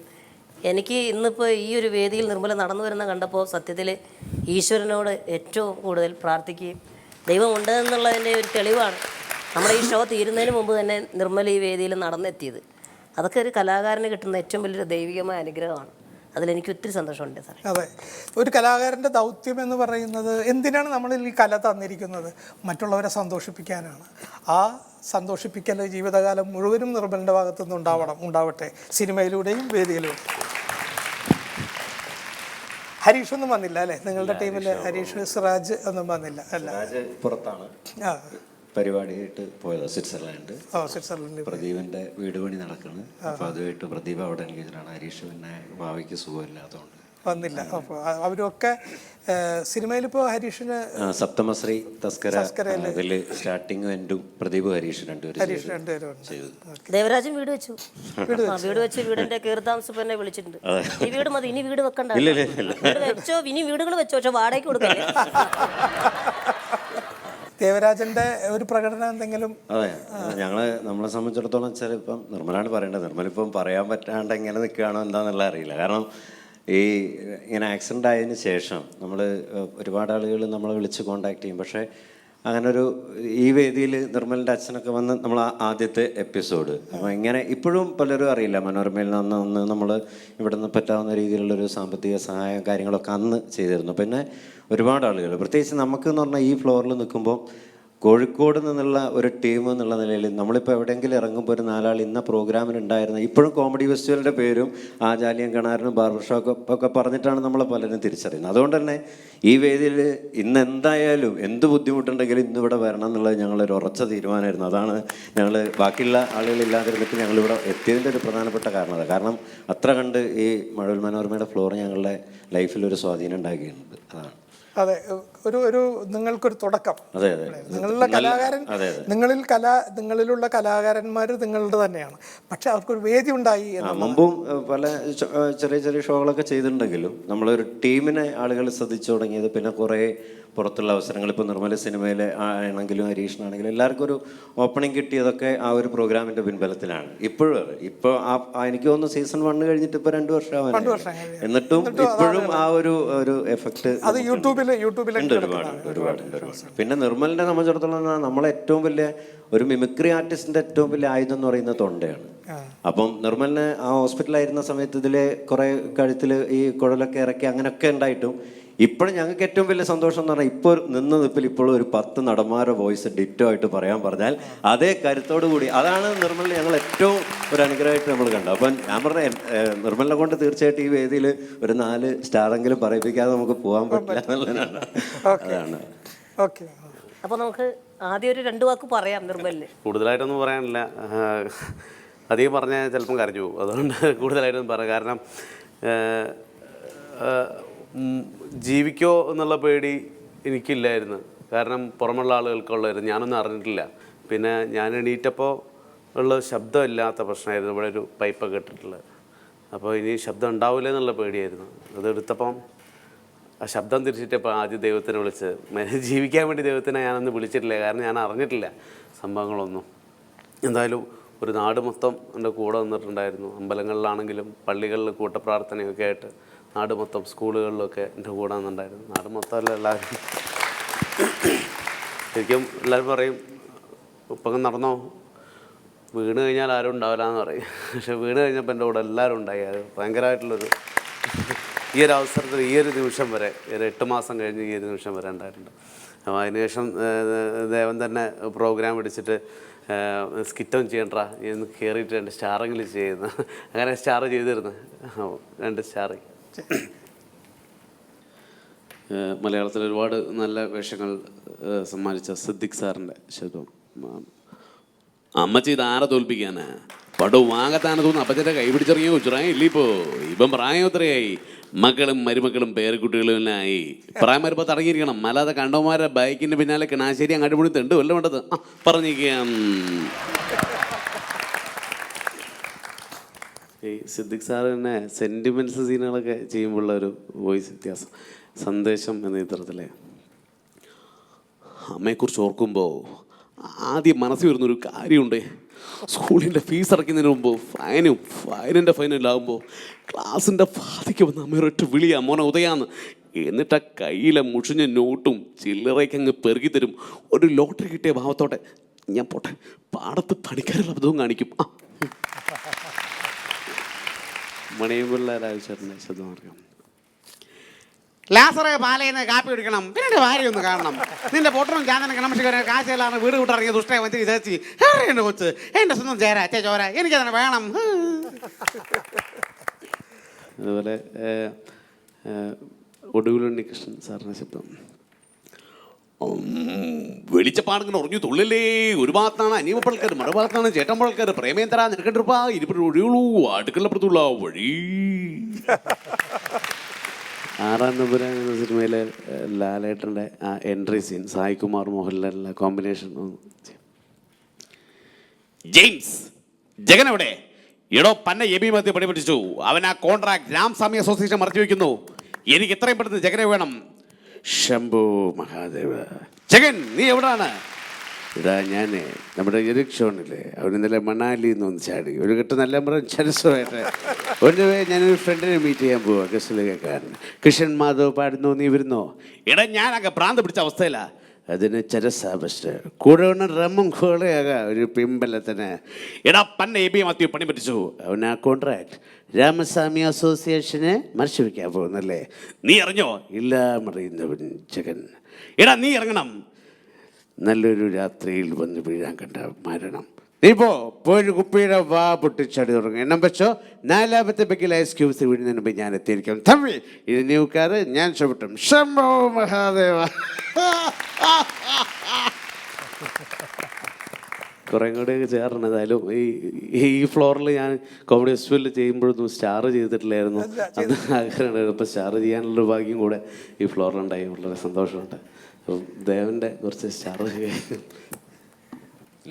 എനിക്ക് ഇന്നിപ്പോൾ ഈ ഒരു വേദിയിൽ നിർമ്മല നടന്നു വരുന്ന കണ്ടപ്പോൾ സത്യത്തിൽ ഈശ്വരനോട് ഏറ്റവും കൂടുതൽ പ്രാർത്ഥിക്കുകയും ദൈവമുണ്ട് എന്നുള്ളതിൻ്റെ ഒരു തെളിവാണ് നമ്മുടെ ഈ ഷോ തീരുന്നതിന് മുമ്പ് തന്നെ നിർമ്മല ഈ വേദിയിൽ നടന്നെത്തിയത്. അതൊക്കെ ഒരു കലാകാരന് കിട്ടുന്ന ഏറ്റവും വലിയൊരു ദൈവികമായ അനുഗ്രഹമാണ്. അതിലെനിക്ക് ഒത്തിരി സന്തോഷമുണ്ട് സാർ. അതെ, ഒരു കലാകാരൻ്റെ ദൗത്യം എന്ന് പറയുന്നത് എന്തിനാണ് നമ്മൾ ഈ കല തന്നിരിക്കുന്നത്? മറ്റുള്ളവരെ സന്തോഷിപ്പിക്കാനാണ്. ആ സന്തോഷിപ്പിക്കൽ ജീവിതകാലം മുഴുവനും നിർമ്മലിൻ്റെ ഭാഗത്തുനിന്ന് ഉണ്ടാവട്ടെ, സിനിമയിലൂടെയും വേദിയിലൂടെയും. ഹരീഷ് ഒന്നും വന്നില്ല അല്ലേ നിങ്ങളുടെ ടീമിൽ? ഹരീഷ്, സിറാജ് ഒന്നും വന്നില്ല അല്ല, പുറത്താണ് പരിപാടിയായിട്ട് പോയത്. സ്വിറ്റ്സർലൻഡ്. പ്രദീപിന്റെ വീട് പണി നടക്കുന്നു. അപ്പൊ അതുമായിട്ട് പ്രദീപ് അവിടെ എൻഗേജാണ്. ഹരീഷ് പിന്നെ ഭാവിക്ക് സുഖമില്ലാത്തതുകൊണ്ട് വന്നില്ല. അപ്പോൾ അവരൊക്കെ സിനിമയിൽ ഇപ്പോൾ ഹരീഷിന് സപ്തമശ്രീ തസ്കര സ്റ്റാർട്ടിങ്ങും എൻഡും പ്രദീപ് ഹരീഷ് രണ്ടുപേരും. ദേവരാജൻ വീട് വെച്ചു. വീടിന്റെ കീർത്താംസം എന്നെ വിളിച്ചിട്ടുണ്ട്. ഈ വീട് മതി, ഇനി വീട് വെക്കണ്ട, വീട് വെച്ചോ, ഇനി വീടുകൾ വെച്ചോ, പക്ഷെ വാടകയ്ക്ക് കൊടുക്കല്ലേ. ദേവരാജന്റെ ഒരു പ്രകടനം എന്തെങ്കിലും? അതെ, നമ്മളെ സംബന്ധിച്ചിടത്തോളം വെച്ചാൽ ഇപ്പം നിർമ്മലാണ് പറയേണ്ടത്. നിർമ്മലിപ്പം പറയാൻ പറ്റാണ്ട് എങ്ങനെ നിൽക്കുകയാണോ എന്താണെന്നുള്ള അറിയില്ല. കാരണം ഇങ്ങനെ ആക്സിഡൻ്റ് ആയതിനു ശേഷം നമ്മൾ ഒരുപാട് ആളുകൾ നമ്മളെ വിളിച്ച് കോണ്ടാക്ട് ചെയ്യും. പക്ഷേ അങ്ങനൊരു ഈ വേദിയിൽ നിർമ്മലിൻ്റെ അച്ഛനൊക്കെ വന്ന് നമ്മൾ ആദ്യത്തെ എപ്പിസോഡ് അപ്പോൾ ഇങ്ങനെ ഇപ്പോഴും പലരും അറിയില്ല. മനോരമയിൽ അന്ന് നമ്മൾ ഇവിടെ നിന്ന് പറ്റാവുന്ന രീതിയിലുള്ളൊരു സാമ്പത്തിക സഹായം കാര്യങ്ങളൊക്കെ അന്ന് ചെയ്തിരുന്നു. പിന്നെ ഒരുപാട് ആളുകൾ, പ്രത്യേകിച്ച് നമുക്ക് എന്ന് പറഞ്ഞാൽ ഈ ഫ്ലോറിൽ നിൽക്കുമ്പോൾ കോഴിക്കോട് നിന്നുള്ള ഒരു ടീം എന്നുള്ള നിലയിൽ നമ്മളിപ്പോൾ എവിടെയെങ്കിലും ഇറങ്ങുമ്പോൾ ഒരു 4 ആൾ ഇന്ന പ്രോഗ്രാമിലുണ്ടായിരുന്ന ഇപ്പോഴും കോമഡി ഫെസ്റ്റിവലിൻ്റെ പേരും ആചാര്യം കിണാരനും ബാർബർ ഷോപ്പൊക്കെ പറഞ്ഞിട്ടാണ് നമ്മളെ പലരും തിരിച്ചറിയുന്നത്. അതുകൊണ്ട് തന്നെ ഈ വേദിയിൽ ഇന്ന് എന്തായാലും എന്ത് ബുദ്ധിമുട്ടുണ്ടെങ്കിലും ഇന്നിവിടെ വരണം എന്നുള്ളത് ഞങ്ങളൊരു ഉറച്ച തീരുമാനമായിരുന്നു. അതാണ് ഞങ്ങൾ ബാക്കിയുള്ള ആളുകളില്ലാതിരുന്നിട്ട് ഞങ്ങളിവിടെ എത്തിയതിൻ്റെ ഒരു പ്രധാനപ്പെട്ട കാരണത. കാരണം അത്ര കണ്ട് ഈ മഴവിൽ മനോരമയുടെ ഫ്ലോർ ഞങ്ങളുടെ ലൈഫിലൊരു സ്വാധീനം ഉണ്ടാക്കിയിട്ടുണ്ട്. അതാണ്. അതെ, ഒരു നിങ്ങൾക്കൊരു തുടക്കം. അതെ അതെ. നിങ്ങളുടെ കലാകാരൻ, നിങ്ങളിലുള്ള കലാകാരന്മാർ നിങ്ങളുടെ തന്നെയാണ്. പക്ഷെ അവർക്കൊരു വേദി ഉണ്ടായി. മുമ്പും പല ചെറിയ ചെറിയ ഷോകളൊക്കെ ചെയ്തിട്ടുണ്ടെങ്കിലും നമ്മളൊരു ടീമിനെ ആളുകൾ ശ്രദ്ധിച്ചു തുടങ്ങിയത് പിന്നെ കുറേ പുറത്തുള്ള അവസരങ്ങൾ, ഇപ്പോൾ നിർമ്മല സിനിമയിൽ ആണെങ്കിലും ഹരീഷിനാണെങ്കിലും എല്ലാവർക്കും ഒരു ഓപ്പണിംഗ് കിട്ടിയതൊക്കെ ആ ഒരു പ്രോഗ്രാമിൻ്റെ പിൻബലത്തിലാണ്. ഇപ്പോൾ എനിക്ക് തോന്നുന്നു സീസൺ 1 കഴിഞ്ഞിട്ട് ഇപ്പോൾ 2 വർഷമാവാൻ, എന്നിട്ടും ഇപ്പോഴും ആ ഒരു എഫക്റ്റ് അത് യൂട്യൂബിലുണ്ട് ഒരുപാട്. പിന്നെ നിർമ്മലിനെ സംബന്ധിച്ചിടത്തോളം നമ്മളെ ഏറ്റവും വലിയ ഒരു മിമിക്രി ആർട്ടിസ്റ്റിന്റെ ഏറ്റവും വലിയ ആയുധം എന്ന് പറയുന്നത് തൊണ്ടയാണ്. അപ്പം നിർമ്മലിന് ആ ഹോസ്പിറ്റലായിരുന്ന സമയത്ത് ഇതിലെ കുറെ കഴുത്തിൽ ഈ കുഴലൊക്കെ ഇറക്കി അങ്ങനെയൊക്കെ ഉണ്ടായിട്ടും ഇപ്പോഴും ഞങ്ങൾക്ക് ഏറ്റവും വലിയ സന്തോഷം എന്ന് പറഞ്ഞാൽ ഇപ്പോൾ നിന്ന നിപ്പിൽ ഇപ്പോഴും ഒരു 10 നടന്മാരുടെ വോയിസ് ഡിറ്റോ ആയിട്ട് പറഞ്ഞാൽ അതേ കരുത്തോടു കൂടി, അതാണ് നിർമ്മലിന് ഞങ്ങൾ ഏറ്റവും ഒരു അനുഗ്രഹമായിട്ട് നമ്മൾ കണ്ടു. അപ്പം ഞാൻ പറഞ്ഞ നിർമ്മലിനെ കൊണ്ട് തീർച്ചയായിട്ടും ഈ വേദിയിൽ ഒരു 4 സ്റ്റാറെങ്കിലും പറയിപ്പിക്കാതെ നമുക്ക് പോകാൻ പറ്റില്ല എന്നുള്ളതാണ്. അതാണ്. ഓക്കെ, അപ്പോൾ നമുക്ക് ആദ്യം ഒരു 2 വാക്ക് പറയാം നിർമ്മലിന്. കൂടുതലായിട്ടൊന്നും പറയാനില്ല, അധികം പറഞ്ഞാൽ ചിലപ്പം കരഞ്ഞു പോകും. അതുകൊണ്ട് കൂടുതലായിട്ടൊന്നും പറയാം. കാരണം ജീവിക്കോ എന്നുള്ള പേടി എനിക്കില്ലായിരുന്നു. കാരണം പുറമുള്ള ആളുകൾക്കുള്ളായിരുന്നു, ഞാനൊന്നും അറിഞ്ഞിട്ടില്ല. പിന്നെ ഞാൻ എണീറ്റപ്പോൾ ഉള്ള ശബ്ദമില്ലാത്ത പ്രശ്നമായിരുന്നു. ഇവിടെ ഒരു പൈപ്പൊക്കെ ഇട്ടിട്ടുള്ളത്. അപ്പോൾ ഇനി ശബ്ദം ഉണ്ടാവില്ല എന്നുള്ള പേടിയായിരുന്നു. അതെടുത്തപ്പം ആ ശബ്ദം തിരിച്ചിട്ടപ്പോൾ ആദ്യം ദൈവത്തിനെ വിളിച്ച്, ജീവിക്കാൻ വേണ്ടി ദൈവത്തിനെ ഞാനൊന്ന് വിളിച്ചിട്ടില്ല. കാരണം ഞാൻ അറിഞ്ഞിട്ടില്ല സംഭവങ്ങളൊന്നും. എന്തായാലും ഒരു നാട് മൊത്തം എൻ്റെ കൂടെ നിന്നിട്ടുണ്ടായിരുന്നു. അമ്പലങ്ങളിലാണെങ്കിലും പള്ളികളിൽ കൂട്ടപ്രാർത്ഥനയൊക്കെ ആയിട്ട് നാട് മൊത്തം, സ്കൂളുകളിലൊക്കെ എൻ്റെ കൂടെ നിന്നുണ്ടായിരുന്നു. നാട് മൊത്തമല്ല, എല്ലാവരും. ശരിക്കും എല്ലാവരും പറയും ഇപ്പം നടന്നോ, വീണ് കഴിഞ്ഞാൽ ആരും ഉണ്ടാവില്ല എന്ന് പറയും. പക്ഷെ വീണ് കഴിഞ്ഞപ്പോൾ എൻ്റെ കൂടെ എല്ലാവരും ഉണ്ടായി. അത് ഭയങ്കരമായിട്ടുള്ളൊരു ഈ ഒരു അവസരത്തിൽ ഈ ഒരു നിമിഷം വരെ, ഒരു 8 മാസം കഴിഞ്ഞ് ഈ ഒരു നിമിഷം വരെ ഉണ്ടായിട്ടുണ്ട്. അപ്പോൾ അതിനുശേഷം ദേവൻ തന്നെ പ്രോഗ്രാം പിടിച്ചിട്ട് സ്കിറ്റൊന്നും ചെയ്യണ്ടാ, ഇന്ന് കയറിയിട്ട് 2 സ്റ്റാറെങ്കിലും ചെയ്യുന്നു. അങ്ങനെ സ്റ്റാർ ചെയ്തിരുന്നു, 2 സ്റ്റാർ. മലയാളത്തിൽ ഒരുപാട് നല്ല വേഷങ്ങൾ സമ്മാനിച്ച സിദ്ദിഖ് സാറിൻ്റെ ശബ്ദം. അമ്മച്ചി ഇത് ആരെ തോൽപ്പിക്കാനാ, പടു വാങ്ങത്താനെ തോന്നുന്നു. അപ്പച്ചൻ്റെ കൈ പിടിച്ചിറങ്ങിയ കൊച്ചുറായി ഇല്ലിപ്പോ. ഇപ്പം പ്രായം എത്രയായി, മക്കളും മരുമക്കളും പേരക്കുട്ടികളും എല്ലാം ആയി. പ്രായം വരുമ്പോൾ തടങ്ങിയിരിക്കണം, അല്ലാതെ കണ്ടവന്മാരെ ബൈക്കിൻ്റെ പിന്നാലെ കിണാശ്ശേരി അങ്ങാട്ട് പോയി തെണ്ട് വല്ല വേണ്ടത് പറഞ്ഞിരിക്കാം. ഈ സിദ്ദിഖ് സാറ് തന്നെ സെൻറ്റിമെൻറ്റ്സ് സീനുകളൊക്കെ ചെയ്യുമ്പോഴുള്ള ഒരു വോയിസ് വ്യത്യാസം. സന്ദേശം എന്ന ചിത്രത്തിലെ അമ്മയെക്കുറിച്ച് ഓർക്കുമ്പോൾ ആദ്യം മനസ്സിൽ വരുന്നൊരു കാര്യമുണ്ട്. സ്കൂളിൻ്റെ ഫീസ് അടയ്ക്കുന്നതിന് മുമ്പ് ഫൈനിൻ്റെ ഫൈനലാകുമ്പോൾ ക്ലാസ്സിൻ്റെ ഫാതിക്ക് വന്ന് അമ്മയൊരൊറ്റ വിളിയാ, മോനെ ഉദയാന്ന്. എന്നിട്ട് ആ കയ്യിലെ മുഷിഞ്ഞ നോട്ടും ചില്ലറയ്ക്ക് അങ്ങ് പെറുക്കി തരും. ഒരു ലോട്ടറി കിട്ടിയ ഭാവത്തോടെ ഞാൻ പോട്ടെ, പാടത്ത് പണിക്കാരുടെ അബദ്ധവും കാണിക്കും. മണിയമ്പിള്ള രാജേശ്വരൻ്റെ ശബ്ദമാർഗം. ലാസറെ പാലയിന്ന് കാപ്പി കുടിക്കണം, പിന്നെ ഭാര്യ ഒന്ന് കാണണം. നിന്റെ പൊട്ടനും ചാന്തനും കിണമശിക്കാരെ കാശയിലാണ് വീട് വിട്ടിറങ്ങിയ ദുഷ്ടയെ വഞ്ചി ചേച്ചി എന്റെ കൊച്ച്, എന്റെ സ്വന്തം ചേരാ ചോര, എനിക്കതിനെ വേണം. അതുപോലെ ഒടുവിലുണ്ണികൃഷ്ണൻ സാറിൻ്റെ ശബ്ദം. വെളിച്ചപ്പാടങ്ങനെ ഉറഞ്ഞു തുള്ളില്ലേ, ഒരു ഭാഗത്താണ് അനിയപ്പൾക്കാർ, മറുഭാഗത്താണ് ചേട്ടമ്പൾക്കാർ. പ്രേമേന്ദ്ര നിനക്കെടുപ്പാ ഇരുപത് ഒഴിയുള്ളൂ, അടുക്കളപ്പുറത്തുള്ള വഴി. 6-ാം നമ്പുരാൻ എന്ന സിനിമയിലെ ലാലേട്ടൻ്റെ ആ എൻട്രി സീൻ, സായികുമാർ മോഹൻലാലിൻ്റെ കോമ്പിനേഷൻ. ജെയിംസ് ജഗൻ എവിടെ? എടോ പന്നെ എബി മധ്യ പണി പഠിച്ചു. അവൻ ആ കോൺട്രാക്ട് രാംസ്വാമി അസോസിയേഷൻ മറച്ചു വയ്ക്കുന്നു. എനിക്ക് എത്രയും പെട്ടെന്ന് ജഗനെ വേണം. ശംഭു മഹാദേവ. ജഗൻ നീ എവിടാണ്? ഇതാ ഞാൻ നമ്മുടെ എരിക്ഷോണില്ലേ, അവൻ ഇന്നലെ മണാലിന്ന് ഒന്ന് ചാടി. ഒരു കെട്ട് നല്ല ചരസമായിട്ട് ഒരു ഞാനൊരു ഫ്രണ്ടിനെ മീറ്റ് ചെയ്യാൻ പോവാ, ഗസ്റ്റിൽ കേൾക്കാൻ. കിഷൻ മാധവ് പാടുന്നു, നീ വരുന്നോ? എടാ ഞാനൊക്കെ ഭ്രാന്ത് പിടിച്ച അവസ്ഥയിലാ. അതിന് ചരസാ ബസ്റ്റ് കൂടെ വേണം റമ്മും കോളയാകാം ഒരു പിമ്പലത്തിന്. എടാ പന്നെ എബി മധ്യ പണി പഠിച്ചു. അവൻ ആ കോൺട്രാക്ട് രാമസ്വാമി അസോസിയേഷന് മറിച്ചു വയ്ക്കാൻ പോകുന്നല്ലേ. നീ അറിഞ്ഞോ? ഇല്ല മറിയുന്നവൻ ജഗൻ. എടാ നീ ഇറങ്ങണം. നല്ലൊരു രാത്രിയിൽ വന്ന് വീഴാൻ കണ്ട മരണം. നീ പോയൊരു കുപ്പിയുടെ വാ പൊട്ടിച്ചടി തുടങ്ങും. എണ്ണം വെച്ചോ, 4ാമത്തെ ബെക്കിൽ ഐസ് ക്യൂബ്സ് വീഴുന്നതിന് മുമ്പ് ഞാൻ എത്തിയിരിക്കും. തമ്പി ഇത് നീക്കാറ് ഞാൻ ചവിട്ടും. ശംഭോ മഹാദേവ. കുറേ കൂടെയൊക്കെ ചേർന്ന്. ഏതായാലും ഈ ഫ്ലോറിൽ ഞാൻ കോമഡി ഫെസ്റ്റിവലിൽ ചെയ്യുമ്പോഴൊന്നും സ്റ്റാർ ചെയ്തിട്ടില്ലായിരുന്നു. അത് ആഗ്രഹമുണ്ടായിരുന്നു. അപ്പോൾ സ്റ്റാർ ചെയ്യാനുള്ളൊരു ഭാഗ്യം കൂടെ ഈ ഫ്ലോറിലുണ്ടായി. വളരെ സന്തോഷമുണ്ട്. അപ്പം ദേവൻ്റെ കുറച്ച് സ്റ്റാർ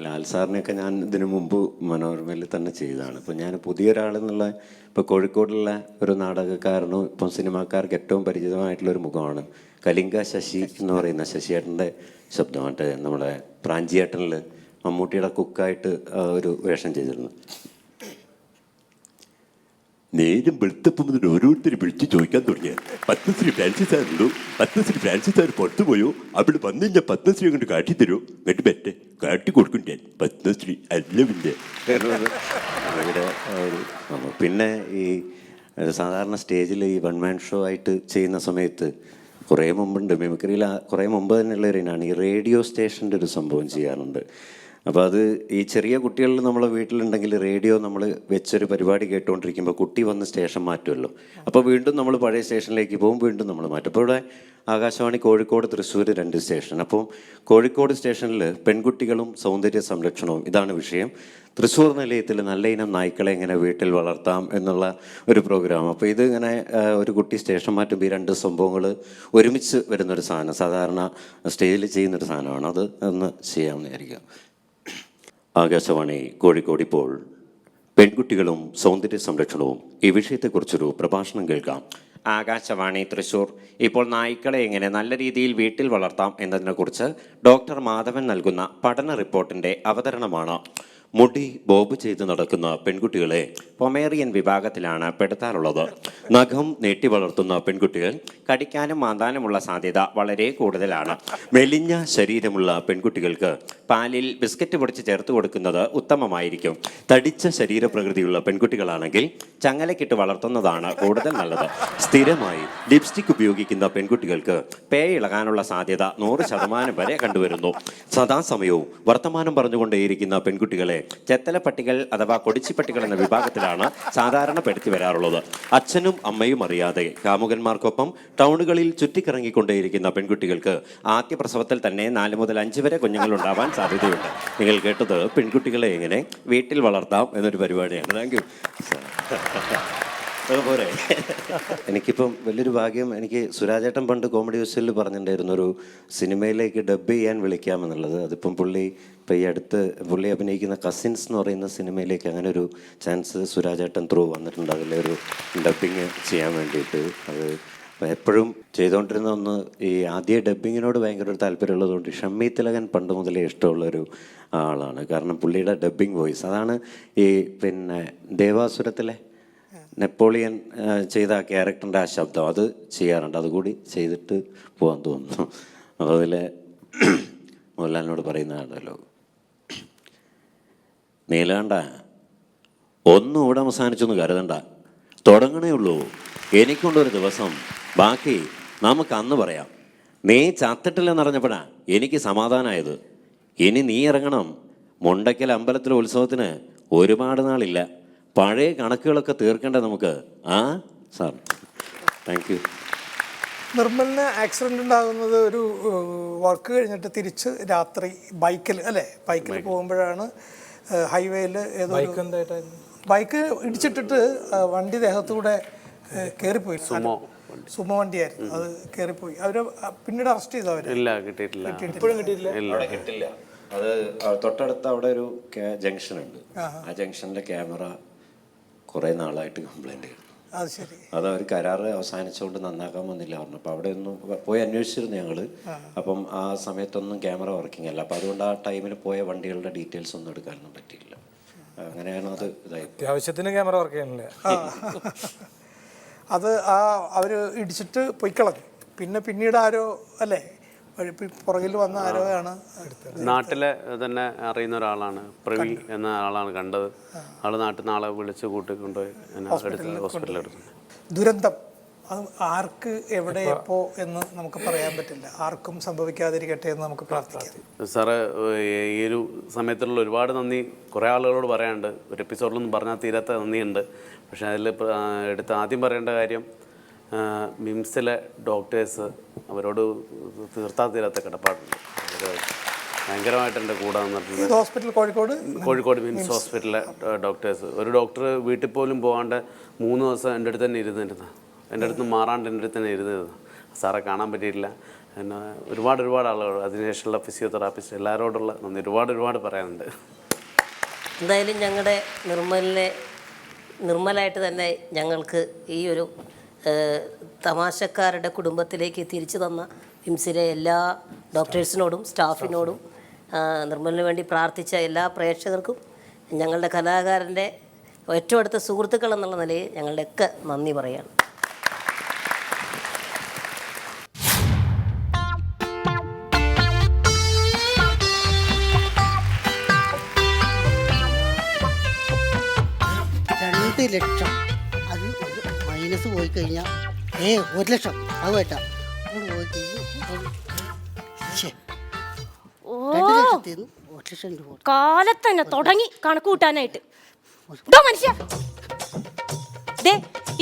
ലാൽ സാറിനെയൊക്കെ ഞാൻ ഇതിനു മുമ്പ് മനോരമയിൽ തന്നെ ചെയ്തതാണ്. ഇപ്പോൾ ഞാൻ പുതിയൊരാളെന്നുള്ള ഇപ്പോൾ കോഴിക്കോടുള്ള ഒരു നാടകക്കാരനും ഇപ്പം സിനിമാക്കാർക്ക് ഏറ്റവും പരിചിതമായിട്ടുള്ളൊരു മുഖമാണ് കലിംഗ ശശി എന്ന് പറയുന്ന ശശിയേട്ടൻ്റെ ശബ്ദമായിട്ട് നമ്മുടെ പ്രാഞ്ചിയേട്ടനിൽ മമ്മൂട്ടിയുടെ കുക്കായിട്ട് ഒരു വേഷം ചെയ്തിരുന്നു. നേരം വെളുത്തപ്പം മുതൽ ഓരോരുത്തർ വിളിച്ച് ചോദിക്കാൻ തുടങ്ങിയ പത്മശ്രീ ഫ്രാൻസിസ് സാറുണ്ടോ, പത്മശ്രീ ഫ്രാൻസിസ് സാർ പുറത്തു പോയോ, അവിടെ വന്നു കഴിഞ്ഞാൽ പത്മശ്രീ അങ്ങോട്ട് കാട്ടിത്തരുമോ, എന്നിട്ട് പറ്റേ കാട്ടി കൊടുക്കണ്ടേ പത്മശ്രീ അല്ലവിൻ്റെ. അവിടെ പിന്നെ ഈ സാധാരണ സ്റ്റേജിൽ ഈ വൺ മാൻ ഷോ ആയിട്ട് ചെയ്യുന്ന സമയത്ത് കുറേ മുമ്പുണ്ട്, മിമിക്രിയിൽ കുറേ മുമ്പ് തന്നെയുള്ളവരാണ് ഈ റേഡിയോ സ്റ്റേഷൻ്റെ ഒരു സംഭവം ചെയ്യാറുണ്ട്. അപ്പോൾ അത് ഈ ചെറിയ കുട്ടികളിൽ നമ്മളെ വീട്ടിലുണ്ടെങ്കിൽ റേഡിയോ നമ്മൾ വെച്ചൊരു പരിപാടി കേട്ടുകൊണ്ടിരിക്കുമ്പോൾ കുട്ടി വന്ന് സ്റ്റേഷൻ മാറ്റുമല്ലോ. അപ്പോൾ വീണ്ടും നമ്മൾ പഴയ സ്റ്റേഷനിലേക്ക് പോകും, വീണ്ടും നമ്മൾ മാറ്റും. അപ്പോൾ ഇവിടെ ആകാശവാണി കോഴിക്കോട്, തൃശ്ശൂർ 2 സ്റ്റേഷൻ. അപ്പോൾ കോഴിക്കോട് സ്റ്റേഷനിൽ പെൺകുട്ടികളും സൗന്ദര്യ സംരക്ഷണവും ഇതാണ് വിഷയം. തൃശ്ശൂർ നിലയത്തിൽ നല്ല ഇനം നായ്ക്കളെ എങ്ങനെ വീട്ടിൽ വളർത്താം എന്നുള്ള ഒരു പ്രോഗ്രാം. അപ്പോൾ ഇത് ഇങ്ങനെ ഒരു കുട്ടി സ്റ്റേഷൻ മാറ്റുമ്പോൾ ഈ 2 സംഭവങ്ങൾ ഒരുമിച്ച് വരുന്നൊരു സാധനം, സാധാരണ സ്റ്റേജിൽ ചെയ്യുന്നൊരു സാധനമാണ്. അത് ഒന്ന് ചെയ്യാമെന്ന് വിചാരിക്കുക. ആകാശവാണി കോഴിക്കോട് ഇപ്പോൾ പെൺകുട്ടികളും സൗന്ദര്യ സംരക്ഷണവും ഈ വിഷയത്തെക്കുറിച്ചൊരു പ്രഭാഷണം കേൾക്കാം. ആകാശവാണി തൃശ്ശൂർ ഇപ്പോൾ നായ്ക്കളെ എങ്ങനെ നല്ല രീതിയിൽ വീട്ടിൽ വളർത്താം എന്നതിനെക്കുറിച്ച് ഡോക്ടർ മാധവൻ നൽകുന്ന പഠന റിപ്പോർട്ടിൻ്റെ അവതരണമാണ്. മുടി ബോബ് ചെയ്ത് നടക്കുന്ന പെൺകുട്ടികളെ പൊമേറിയൻ വിഭാഗത്തിലാണ് പെടുത്താറുള്ളത്. നഖം നീട്ടി വളർത്തുന്ന പെൺകുട്ടികൾ കടിക്കാനും മാന്താനുമുള്ള സാധ്യത വളരെ കൂടുതലാണ്. മെലിഞ്ഞ ശരീരമുള്ള പെൺകുട്ടികൾക്ക് പാലിൽ ബിസ്ക്കറ്റ് പൊടിച്ച് ചേർത്ത് കൊടുക്കുന്നത് ഉത്തമമായിരിക്കും. തടിച്ച ശരീരപ്രകൃതിയുള്ള പെൺകുട്ടികളാണെങ്കിൽ ചങ്ങലക്കിട്ട് വളർത്തുന്നതാണ് കൂടുതൽ നല്ലത്. സ്ഥിരമായി ലിപ്സ്റ്റിക് ഉപയോഗിക്കുന്ന പെൺകുട്ടികൾക്ക് പേ ഇളകാനുള്ള സാധ്യത 100% വരെ കണ്ടുവരുന്നു. സദാസമയവും വർത്തമാനം പറഞ്ഞുകൊണ്ടേയിരിക്കുന്ന പെൺകുട്ടികളെ ചെത്തലപ്പട്ടികൾ അഥവാ കൊടിച്ചിപ്പട്ടികൾ എന്ന വിഭാഗത്തിലാണ് സാധാരണ പെടുത്തി വരാറുള്ളത്. അച്ഛനും അമ്മയും അറിയാതെ കാമുകന്മാർക്കൊപ്പം ടൗണുകളിൽ ചുറ്റിക്കറങ്ങിക്കൊണ്ടേയിരിക്കുന്ന പെൺകുട്ടികൾക്ക് ആദ്യ പ്രസവത്തിൽ തന്നെ 4 മുതൽ 5 വരെ കുഞ്ഞുങ്ങൾ ഉണ്ടാവാൻ സാധ്യതയുണ്ട്. നിങ്ങൾ കേട്ടത് പെൺകുട്ടികളെ എങ്ങനെ വീട്ടിൽ വളർത്താം എന്നൊരു പരിപാടിയാണ്. Thank you. അതുപോലെ എനിക്കിപ്പം വലിയൊരു ഭാഗ്യം, എനിക്ക് സുരാജേട്ടൻ പണ്ട് കോമഡി ഫെസ്റ്റിവലിൽ പറഞ്ഞിട്ടുണ്ടായിരുന്നു ഒരു സിനിമയിലേക്ക് ഡബ് ചെയ്യാൻ വിളിക്കാമെന്നുള്ളത്. അതിപ്പം പുള്ളി ഇപ്പം ഈ അടുത്ത് പുള്ളി അഭിനയിക്കുന്ന കസിൻസ് എന്ന് പറയുന്ന സിനിമയിലേക്ക് അങ്ങനെ ഒരു ചാൻസ് സുരാജേട്ടൻ ത്രൂ വന്നിട്ടുണ്ട്. അതിലൊരു ഡബിങ് ചെയ്യാൻ വേണ്ടിയിട്ട്. അത് എപ്പോഴും ചെയ്തുകൊണ്ടിരുന്ന ഒന്ന് ഈ ആദ്യ ഡബ്ബിങ്ങിനോട് ഭയങ്കര ഒരു താല്പര്യമുള്ളതുകൊണ്ട് ഷമ്മി തിലകൻ പണ്ട് മുതലേ ഇഷ്ടമുള്ളൊരു ആളാണ്. കാരണം പുള്ളിയുടെ ഡബ്ബിങ് വോയിസ് അതാണ്. ഈ പിന്നെ ദേവാസുരത്തിലെ നെപ്പോളിയൻ ചെയ്ത ആ ക്യാരക്ടറിൻ്റെ ആ ശബ്ദം അത് ചെയ്യാറുണ്ട്. അതുകൂടി ചെയ്തിട്ട് പോകാൻ തോന്നുന്നു. അപ്പോൾ അതിൽ മോഹൻലാലിനോട് പറയുന്നതാണല്ലോ, നീലാണ്ട ഒന്നും ഇവിടെ അവസാനിച്ചൊന്ന് കരുതണ്ട, തുടങ്ങണേ ഉള്ളൂ, എനിക്കൊണ്ടൊരു ദിവസം, ബാക്കി നമുക്ക് അന്ന് പറയാം. നീ ചത്തിട്ടില്ലെന്ന് അറിഞ്ഞപ്പോഴാ എനിക്ക് സമാധാനമായത്. ഇനി നീ ഇറങ്ങണം. മുണ്ടയ്ക്കൽ അമ്പലത്തിലെ ഉത്സവത്തിന് ഒരുപാട് നാളില്ല. പഴയ കണക്കുകളൊക്കെ തീർക്കേണ്ട നമുക്ക്. ആ സാർ, താങ്ക് യു. നിർമ്മലിന് ആക്സിഡൻ്റ് ഉണ്ടാകുന്നത് ഒരു വർക്ക് കഴിഞ്ഞിട്ട് തിരിച്ച് രാത്രി ബൈക്കിൽ പോകുമ്പോഴാണ് ഹൈവേയിൽ ഏതോ ബൈക്ക് ഇടിച്ചിട്ടിട്ട് വണ്ടി ദേഹത്തൂടെ കയറിപ്പോയി. സുമോ വണ്ടിയായിരുന്നു, അത് കയറിപ്പോയി. അവർ പിന്നീട് അറസ്റ്റ് ചെയ്തു. അവർ ഇപ്പോഴും കിട്ടിയിട്ടില്ല. അത് തൊട്ടടുത്ത് അവിടെ ഒരു ജംഗ്ഷൻ ഉണ്ട്. ആ ജംഗ്ഷനിലെ ക്യാമറ കുറേ നാളായിട്ട് കംപ്ലൈൻ്റ് ആയിരുന്നു. അത് ശരി. അത് അവർ കരാറ് അവസാനിച്ചുകൊണ്ട് നന്നാക്കാൻ വന്നില്ല പറഞ്ഞു. അപ്പോൾ അവിടെ ഒന്നും പോയി അന്വേഷിച്ചിരുന്നു ഞങ്ങൾ. അപ്പം ആ സമയത്തൊന്നും ക്യാമറ വർക്കിംഗ് അല്ല. അപ്പം അതുകൊണ്ട് ആ ടൈമിൽ പോയ വണ്ടികളുടെ ഡീറ്റെയിൽസ് ഒന്നും എടുക്കാനൊന്നും പറ്റിയില്ല. അങ്ങനെയാണ് അത് ഇതായി. അത്യാവശ്യത്തിന് ക്യാമറ വർക്ക് ചെയ്യുന്നില്ല. അത് അവർ ഇടിച്ചിട്ട് പൊയ്ക്കളഞ്ഞു. പിന്നീട് ആരോ അല്ലേ പുറകിൽ വന്ന ആരോ ആണ്. നാട്ടിലെ തന്നെ അറിയുന്ന ഒരാളാണ്, പ്രവി എന്ന ആളാണ് കണ്ടത്. ആള് നാട്ടിൽ നാളെ വിളിച്ച് കൂട്ടിക്കൊണ്ടുപോയി ഹോസ്പിറ്റലിൽ എടുത്തു. ദുരന്തം അത് ആർക്ക് എവിടെ എപ്പോ എന്ന് നമുക്ക് പറയാൻ പറ്റില്ല. ആർക്കും സംഭവിക്കാതിരിക്കട്ടെ എന്ന് നമുക്ക് പ്രാർത്ഥിക്കാം. സാറ് ഈ ഒരു സമയത്തുള്ള ഒരുപാട് നന്ദി കുറേ ആളുകളോട് പറയാനുണ്ട്. ഒരു എപ്പിസോഡിലൊന്നും പറഞ്ഞാൽ തീരാത്ത നന്ദിയുണ്ട്. പക്ഷേ അതിൽ എടുത്ത് ആദ്യം പറയേണ്ട കാര്യം മിംസിലെ ഡോക്ടേഴ്സ്, അവരോട് തീർത്താ തീരാത്ത കടപ്പാടുണ്ട്. ഭയങ്കരമായിട്ട് എൻ്റെ കൂടെ നിന്നിട്ടുണ്ട്. ഇത് ഹോസ്പിറ്റൽ കോഴിക്കോട് കോഴിക്കോട് മിംസ് ഹോസ്പിറ്റലിലെ ഡോക്ടേഴ്സ്. ഒരു ഡോക്ടർ വീട്ടിൽ പോലും പോകാണ്ട് 3 ദിവസം എൻ്റെ അടുത്ത് തന്നെ ഇരുന്നിരുന്നു. എൻ്റെ അടുത്ത് മാറാണ്ട് എൻ്റെ അടുത്ത് തന്നെ ഇരുന്നിരുന്നു. സാറെ കാണാൻ പറ്റിയിട്ടില്ല. പിന്നെ ഒരുപാട് ആളുകൾ, അതിനുശേഷമുള്ള ഫിസിയോതെറാപ്പിസ്റ്റ്, എല്ലാവരോടുള്ള നന്ദി ഒരുപാട് പറയാനുണ്ട്. എന്തായാലും ഞങ്ങളുടെ നിർമ്മലായിട്ട് തന്നെ ഞങ്ങൾക്ക് ഈ ഒരു തമാശക്കാരുടെ കുടുംബത്തിലേക്ക് തിരിച്ചു തന്ന മിംസിലെ എല്ലാ ഡോക്ടേഴ്സിനോടും സ്റ്റാഫിനോടും നിർമ്മലിന് വേണ്ടി പ്രാർത്ഥിച്ച എല്ലാ പ്രേക്ഷകർക്കും ഞങ്ങളുടെ കലാകാരൻ്റെ ഏറ്റവും അടുത്ത സുഹൃത്തുക്കൾ എന്നുള്ള നിലയിൽ ഞങ്ങളുടെയൊക്കെ നന്ദി പറയുകയാണ്. ലക്ഷം അത് മൈനസ് പോയി കഴിഞ്ഞാൽ 1 ലക്ഷം അത് വേണ്ട പോയി കഴിഞ്ഞാൽ കാലത്തന്നെ തുടങ്ങി കണക്ക് കൂട്ടാനായിട്ട്. മനുഷ്യ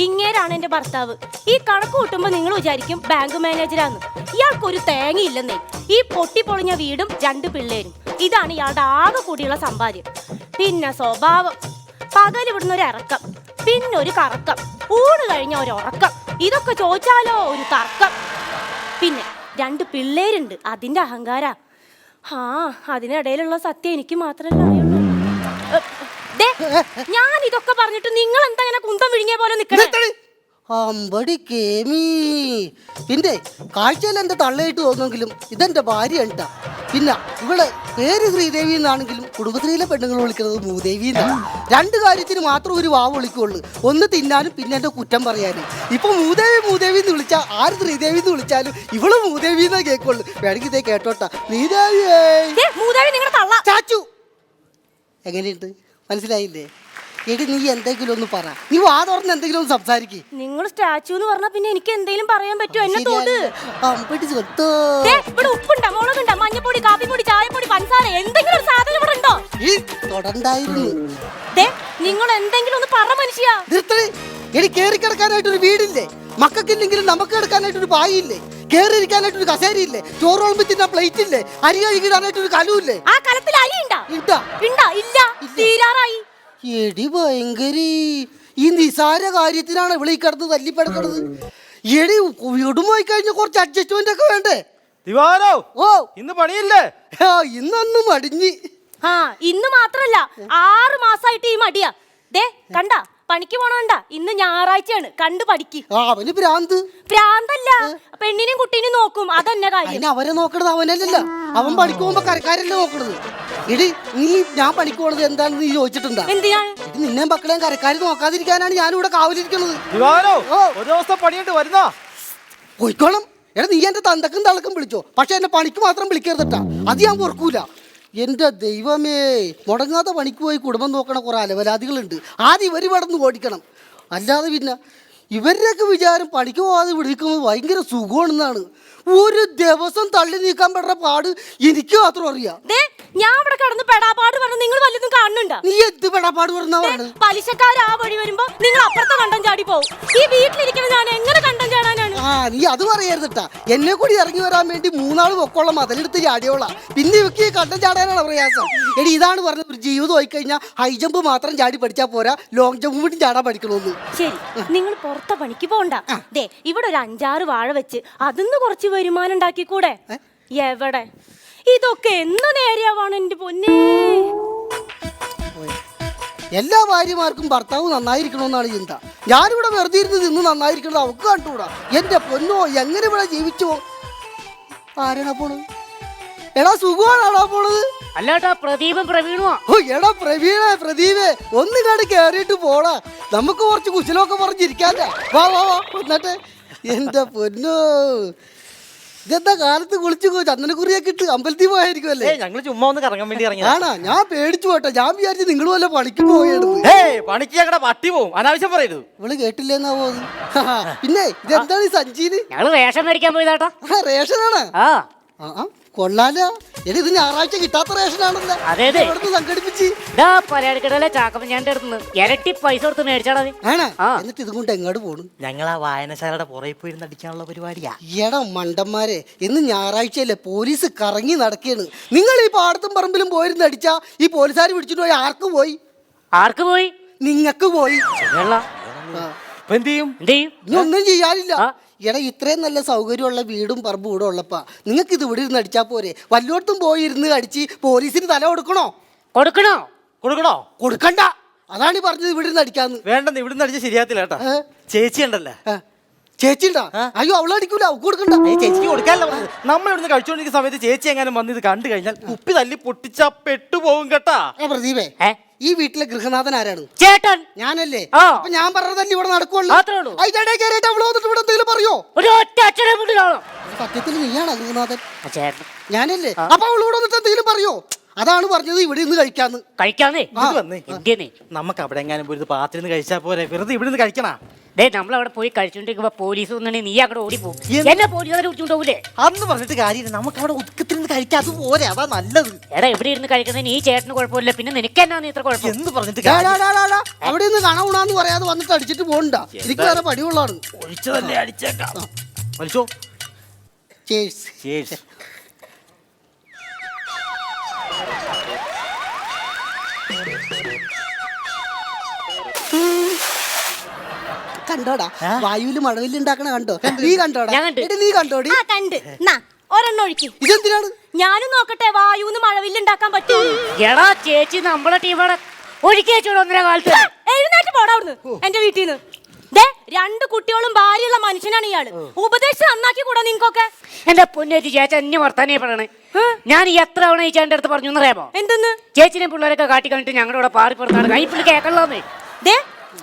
ഇങ്ങേരാണ് എന്റെ ഭർത്താവ്. ഈ കണക്ക് കൂട്ടുമ്പോ നിങ്ങൾ വിചാരിക്കും ബാങ്ക് മാനേജരാന്ന്. ഇയാൾക്കൊരു തേങ്ങയില്ലെന്നേ. ഈ പൊട്ടിപ്പൊളിഞ്ഞ വീടും 2 പിള്ളേരും, ഇതാണ് ഇയാളുടെ ആകെ കൂടിയുള്ള സമ്പാദ്യം. പിന്നെ സ്വഭാവം, പകൽ ഇവിടുന്ന് ഒരു ഇറക്കം, പിന്നെ ഒരു കറക്കം, ഊണ് കഴിഞ്ഞ ഒരു ഉറക്കം, ഇതൊക്കെ ചോദിച്ചാലോ ഒരു തർക്കം. പിന്നെ 2 പിള്ളേരുണ്ട്, അതിന്റെ അഹങ്കാര. അതിനിടയിലുള്ള സത്യം എനിക്ക് മാത്രമല്ല അറിയുള്ളൂ. ഞാൻ ഇതൊക്കെ പറഞ്ഞിട്ട് നിങ്ങൾ എന്താ ഇങ്ങനെ കുന്തം വിഴുങ്ങിയ പോലെ നിൽക്കണേ? അമ്പടി കേമി. പിന്നെ കാഴ്ചയിൽ എൻ്റെ തള്ളയിട്ട് തോന്നുമെങ്കിലും ഇതെൻ്റെ ഭാര്യ ഉണ്ടാ. പിന്നെ ഇവിടെ പേര് ശ്രീദേവി എന്നാണെങ്കിലും കുടുംബശ്രീയിലെ പെണ്ണുങ്ങൾ വിളിക്കുന്നത് മൂദേവി എന്നാണ്. 2 കാര്യത്തിന് മാത്രം ഒരു വാവ് വിളിക്കുള്ളൂ. ഒന്ന് തിന്നാനും പിന്നെ എൻ്റെ കുറ്റം പറയാനും. ഇപ്പൊ മൂദേവി എന്ന് വിളിച്ചാൽ ആര് ശ്രീദേവി എന്ന് വിളിച്ചാലും ഇവള് മൂദേവി എന്നേ കേൾക്കുള്ളൂ. വേണമെങ്കിൽ ഇതേ കേട്ടോട്ടാ. ചാച്ചു എങ്ങനെയുണ്ട് മനസ്സിലായില്ലേ? എടി നീ എന്തെങ്കിലും ഒന്ന് പറ. നീ വാ തുറന്ന് എന്തെങ്കിലും ഒന്ന് സംസാരിക്കേ. നിങ്ങൾ സ്റ്റാച്ചു എന്ന് പറഞ്ഞാ പിന്നെ എനിക്ക് എന്തെങ്കിലും പറയാൻ പറ്റുമോ? എന്നെ തോട് ഇവിടെ ഉപ്പുണ്ടോ, മുളകുണ്ടോ, മഞ്ഞപ്പൊടി, കാപ്പിപ്പൊടി, ചായപ്പൊടി, പഞ്ചസാര, എന്തെങ്കിലും ഒരു സാധനം ഇവിടെ ഉണ്ടോ? തുടണ്ടായിരുന്നു. നിങ്ങൾ എന്തെങ്കിലും ഒന്ന് പറ മനുഷ്യ. എടി കേറി കിടക്കാനായിട്ട് ഒരു വീടില്ലേ? മക്കൾക്കില്ലെങ്കിലും നമുക്ക് കിടക്കാനായിട്ട് ഒരു പായില്ലേ? കേറിയിരിക്കാനായിട്ട് ഒരു കസേരയില്ലേ? ചോറ് വിളമ്പത്തിന് പ്ലേറ്റ് ഇല്ലേ? അരി കഴുകിടാനായിട്ട് ഒരു കലുവില്ലേ? ആ കലത്തിൽ അരി ഉണ്ടാ? ഇല്ല, തീരാറായി. എടി ഭയങ്കരി, ഈ നിസാര കാര്യത്തിനാണ് ഇവിടെ ഈ കിടന്ന് തല്ലിപ്പടക്കണത്. എടി വീടുമായി കഴിഞ്ഞ കുറച്ച് അഡ്ജസ്റ്റ്മെന്റ് ഒക്കെ വേണ്ടേ? ഓ ഇന്ന് പണിയില്ലേ? ഇന്നൊന്നും മടിഞ്ഞ്. ഇന്ന് മാത്രല്ല 6 മാസമായിട്ട് ഈ മടിയാ. കണ്ട പണിക്ക് പോണണ്ട. ഇന്ന് ഞായറാഴ്ചയാണ്, കണ്ടു പഠിക്ക്. അവന് ഭ്രാന്തല്ല, പെണ്ണിനെയും കുട്ടീനെയും നോക്കും, അതന്നെ കാര്യം. അവരെ നോക്കണത് അവനല്ലല്ലോ, അവൻ പണിക്ക് പോകുമ്പോ കരക്കാരല്ലേ നോക്കണത്. എടി നീ ഞാൻ പണിക്ക് പോണത് എന്താണെന്ന് നീ ചോദിച്ചിട്ടുണ്ടോ? എന്തിനാണ്? നിന്നെ മക്കളെയും കരക്കാരി നോക്കാതിരിക്കാനാണ് ഞാനിവിടെ കാവലിരിക്കണത്. ഒരു ദിവസം പണിയിട്ട് വരുന്നോ? പോയിക്കോണം. എടാ നീ എന്റെ തന്തക്കും തളക്കും വിളിച്ചോ, പക്ഷെ എന്നെ പണിക്ക് മാത്രം വിളിക്കരുതട്ടാ. അത് ഞാൻ ഓർക്കൂല. എൻ്റെ ദൈവമേ, മുടങ്ങാതെ പണിക്ക് പോയി കുടുംബം നോക്കണ കുറെ അലവലാദികളുണ്ട്. ആദ്യം ഇവർ ഇവിടെ ഓടിക്കണം. അല്ലാതെ പിന്നെ ഇവരുടെയൊക്കെ വിചാരം പണിക്ക് പോകാതെ വിളിക്കുന്നത് ഭയങ്കര സുഖമാണെന്നാണ്. ഒരു ദിവസം തള്ളി നീക്കാൻ പെടുന്ന പാട് എനിക്ക് മാത്രം അറിയാം. ഞാൻ ഇവിടെ കിടന്ന് പെടാപ്പാട് പറഞ്ഞു, നിങ്ങൾ വല്ലതും കാണുന്നുണ്ടോ? നീ എന്ത് പെടാപ്പാട് പറഞ്ഞാണ്? പലിശക്കാർ ആ വഴി വരുമ്പോ നിങ്ങൾ അപ്പുറത്തെ കണ്ടം ചാടി പോകും. ഈ വീട്ടിലിരിക്കുന്ന ഞാൻ എങ്ങനെ കണ്ടം ചാടാനാണ്? നീ അത് പറയരുതട്ടാ. എന്നെ കൂടി ഇറങ്ങി വരാൻ വേണ്ടി 3 ആൾ പൊക്കമുള്ള മതിലെടുത്ത് ചാടിയോളാം. പിന്നെ ഇവക്ക് കണ്ടം ചാടാനാണ് പ്രയാസം. എടി ഇതാണ് പറഞ്ഞത്, ഒരു ജീവിതം പോയിക്കഴിഞ്ഞാൽ ഹൈ ജമ്പ് മാത്രം ചാടി പഠിച്ചാൽ പോരാ, ലോങ് ജമ്പ് കൂടി ചാടാൻ പഠിക്കണമെന്ന്. ശരി, നിങ്ങൾ പുറത്തെ പണിക്ക് പോകണ്ട. ഇവിടെ ഒരു 5-6 വാഴ വെച്ച് അതിന്ന് കുറച്ച് വരുമാനം ഉണ്ടാക്കിക്കൂടെ? എവിടെ ഇതൊക്കെ എന്ന് നേരെയാവാണ് എന്റെ പൊന്നേ. എല്ലാ ഭാര്യമാർക്കും ഭർത്താവ് നന്നായിരിക്കണമെന്നാണ് ചിന്ത. ഞാനിവിടെ വെറുതെ ഇരുന്ന് നിന്ന് നന്നായിരിക്കണത് അവക്ക് കണ്ടുകൂടാ. എന്റെ പൊന്നോ, എങ്ങനെ ഇവിടെ ജീവിച്ചോ? ആരാണാ പോണത്? എടാ സുഖമാണാ പോണത്? അല്ലാട്ടാ പ്രദീപും പ്രവീണുമാ. എടാ പ്രദീപേ ഒന്ന് കണ്ട് കേറിയിട്ട് പോടാ. നമുക്ക് കുറച്ച് കുശലമൊക്കെ പറഞ്ഞിരിക്കാല്ലേ. വാ എന്നിട്ട് എന്റെ പൊന്നോ, ഇതെന്താ കാലത്ത് കുളിച്ചു ചന്ദനക്കുറിയൊക്കെ ഇട്ട് അമ്പലത്തിൽ പോയായിരിക്കും അല്ലേ? ഞങ്ങള് ചുമ്മാ ഒന്ന് കറങ്ങാൻ വേണ്ടി ഇറങ്ങി. ആണാ? ഞാൻ പേടിച്ചു പോട്ടെ. ഞാൻ വിചാരിച്ചു നിങ്ങൾ വല്ല പണിക്ക് പോയെടുത്ത്. പണിക്ക് ഞങ്ങളുടെ പട്ടി പോവും, അനാവശ്യം പറയരുത്. ഇവള് കേട്ടില്ലെന്നാ പോകുന്നത്. പിന്നെ ഇതെന്താണ് ഈ സഞ്ചിയില്? ഞങ്ങള് റേഷൻ മേടിക്കാൻ പോയതാട്ടാ. റേഷനാണ്? കൊള്ളാലോ. എടി ഇത് ഞായറാഴ്ച കിട്ടാത്ത റേഷനാണല്ലോ. അതെ, അതെ. എവിടുന്ന് സംഘടിപ്പിച്ച് പരയാടിക്കടയിലെ ചാക്കമ്മഞ്ഞാന്റെ അടുത്ത് ഇരട്ടി പൈസ കൊടുത്ത് മേടിച്ചാടാ. ആണാ? എന്നിട്ട് ഇതും കൊണ്ട് എങ്ങോട്ട് പോണു? ഞങ്ങൾ ആ വായനശാലയുടെ പുറകെ പോയിരുന്ന് അടിക്കാനുള്ള പരിപാടിയാ. എടാ മണ്ടന്മാരെ, ഇന്ന് ഞായറാഴ്ചയല്ലേ, പോലീസ് കറങ്ങി നടക്കുകയാണ്. നിങ്ങൾ ഈ പാടത്തും പറമ്പിലും പോയിരുന്ന് അടിച്ചാ ഈ പോലീസുകാർ പിടിച്ചിട്ട് പോയി ആർക്ക് പോയി? ആർക്ക് പോയി? നിങ്ങക്ക് പോയി. എന്ത് ചെയ്യും? ഇനി ഒന്നും ചെയ്യാനില്ല. എടാ ഇത്രയും നല്ല സൗകര്യമുള്ള വീടും പറമ്പും ഇവിടെ ഉള്ളപ്പാ നിങ്ങൾക്ക് ഇത് ഇവിടെ ഇരുന്ന് അടിച്ചാ പോരെ? വല്ലോടത്തും പോയി ഇരുന്ന് അടിച്ച് പോലീസിന് തല കൊടുക്കണോ? കൊടുക്കണ്ട. അതാണ് ഈ പറഞ്ഞത് ഇവിടെ ഇരുന്ന് അടിക്കാന്ന്. വേണ്ടെന്ന് ഇവിടുന്ന് അടിച്ച് ശരിയാത്തില്ല കേട്ടാ. ചേച്ചി ഉണ്ടല്ലേ? ചേച്ചി ഉണ്ടാ? അയ്യോ അവളടിക്കൂല, അവക്ക് കൊടുക്കണ്ട. ചേച്ചിക്ക് കൊടുക്കാനല്ല പറഞ്ഞത്. നമ്മൾ ഇവിടുന്ന് കഴിച്ചുകൊണ്ടിരിക്കുന്ന സമയത്ത് ചേച്ചി എങ്ങാനും വന്ന് ഇത് കണ്ടു കഴിഞ്ഞാൽ കുപ്പി തല്ലി പൊട്ടിച്ചാ പെട്ടുപോകും കേട്ടാ. പ്രദീപേ, ഈ വീട്ടിലെ ഗൃഹനാഥൻ ആരാണ്? ചേട്ടൻ. ഞാനല്ലേ? അപ്പൊ ഞാൻ പറഞ്ഞതല്ലേ ഇവിടെ നടക്കുള്ളൂ. അതിന്റെ കയറിയിട്ട് അവള് വന്നിട്ട് ഇവിടെ എന്തെങ്കിലും പറയോ? സത്യത്തിൽ നീയാണോ ഗൃഹനാഥൻ? ഞാനല്ലേ? അപ്പൊ അവള് ഇവിടെ വന്നിട്ട് എന്തെങ്കിലും പറയോ? അതാണ് പറഞ്ഞത് ഇവിടെ നിന്ന് കഴിക്കാന്നേ. നമുക്ക് അവിടെ എങ്ങാനും പോയി പാത്രത്തിൽ നിന്ന് കഴിച്ചാ പോരെ? വെറുതെ ഇവിടെ നിന്ന് കഴിക്കണ. നമ്മളവിടെ പോയി കഴിച്ചോണ്ടിരിക്കുമ്പോ പോലീസ് വന്നിട്ട് നീ അങ്ങോട്ട് ഓടിപ്പോകും. എന്നെ പോലീസുകാരെ വിളിച്ചോണ്ടൂലേ? അന്ന് പറഞ്ഞിട്ട് കാര്യമില്ല, നമുക്ക് അവിടെ ഒതുക്കത്തിരുന്ന് കഴിക്കാം. അത് പോരെ, അതാ നല്ലത്. എടാ ഇവിടെ ഇരുന്ന് കഴിക്കുന്നതിന് ഈ ചേട്ടന് കുഴപ്പമില്ല, പിന്നെ നിനക്ക് എന്നാ ഇത്ര കുഴപ്പം? എന്ത് പറഞ്ഞിട്ട് അവിടെ നിന്ന് കാണാവുന്നാന്ന് പറയാതെ വന്നിട്ട് അടിച്ചിട്ട് പോകണ്ട. എനിക്ക് വേറെ പടിയുള്ളതാണ്. ഒഴിച്ചതല്ലേ, അടിച്ചേക്കാം. വലിച്ചോ. കണ്ടോടാ, വായുവില് മഴവില് ഉണ്ടാക്കണ കണ്ടോ? നീ കണ്ടോടാ? നീ കണ്ടോടി? ഒരെണ്ണം ഒഴിക്കും. ഇതെന്തിനാണ്? ഞാനും നോക്കട്ടെ വായുന്ന് മഴവില്ലുണ്ടാക്കാൻ പറ്റുമോ. എടാ ചേച്ചി നമ്മളെ ടീമാണ് ഒഴിക്കേച്ചോട് 1.5 കാലത്ത്. എഴുന്നേറ്റ് പോടാ അവിടുന്ന്, എന്റെ വീട്ടിൽ നിന്ന്. 2 കുട്ടികളും ഭാര്യയുള്ള മനുഷ്യനാണ് ഇയാള്. ഉപദേശം നന്നാക്കി കൂടാ നിങ്ങൾക്കൊക്കെ. എന്റെ പൊന്നേച്ചി, ചേച്ചി അന്യ വർത്താനേ പറയണേ. ഞാൻ എത്ര തവണ ഈ ചേട്ടന്റെ അടുത്ത് പറഞ്ഞു എന്നറിയാമോ? എന്തെന്ന്? ചേച്ചിനെ പിള്ളേരൊക്കെ കാട്ടി കണ്ടിട്ട് ഞങ്ങളുടെ ഇവിടെ പാറി പുറത്താണ്. കൈ പിള്ളി കേൾക്കണോന്നേ.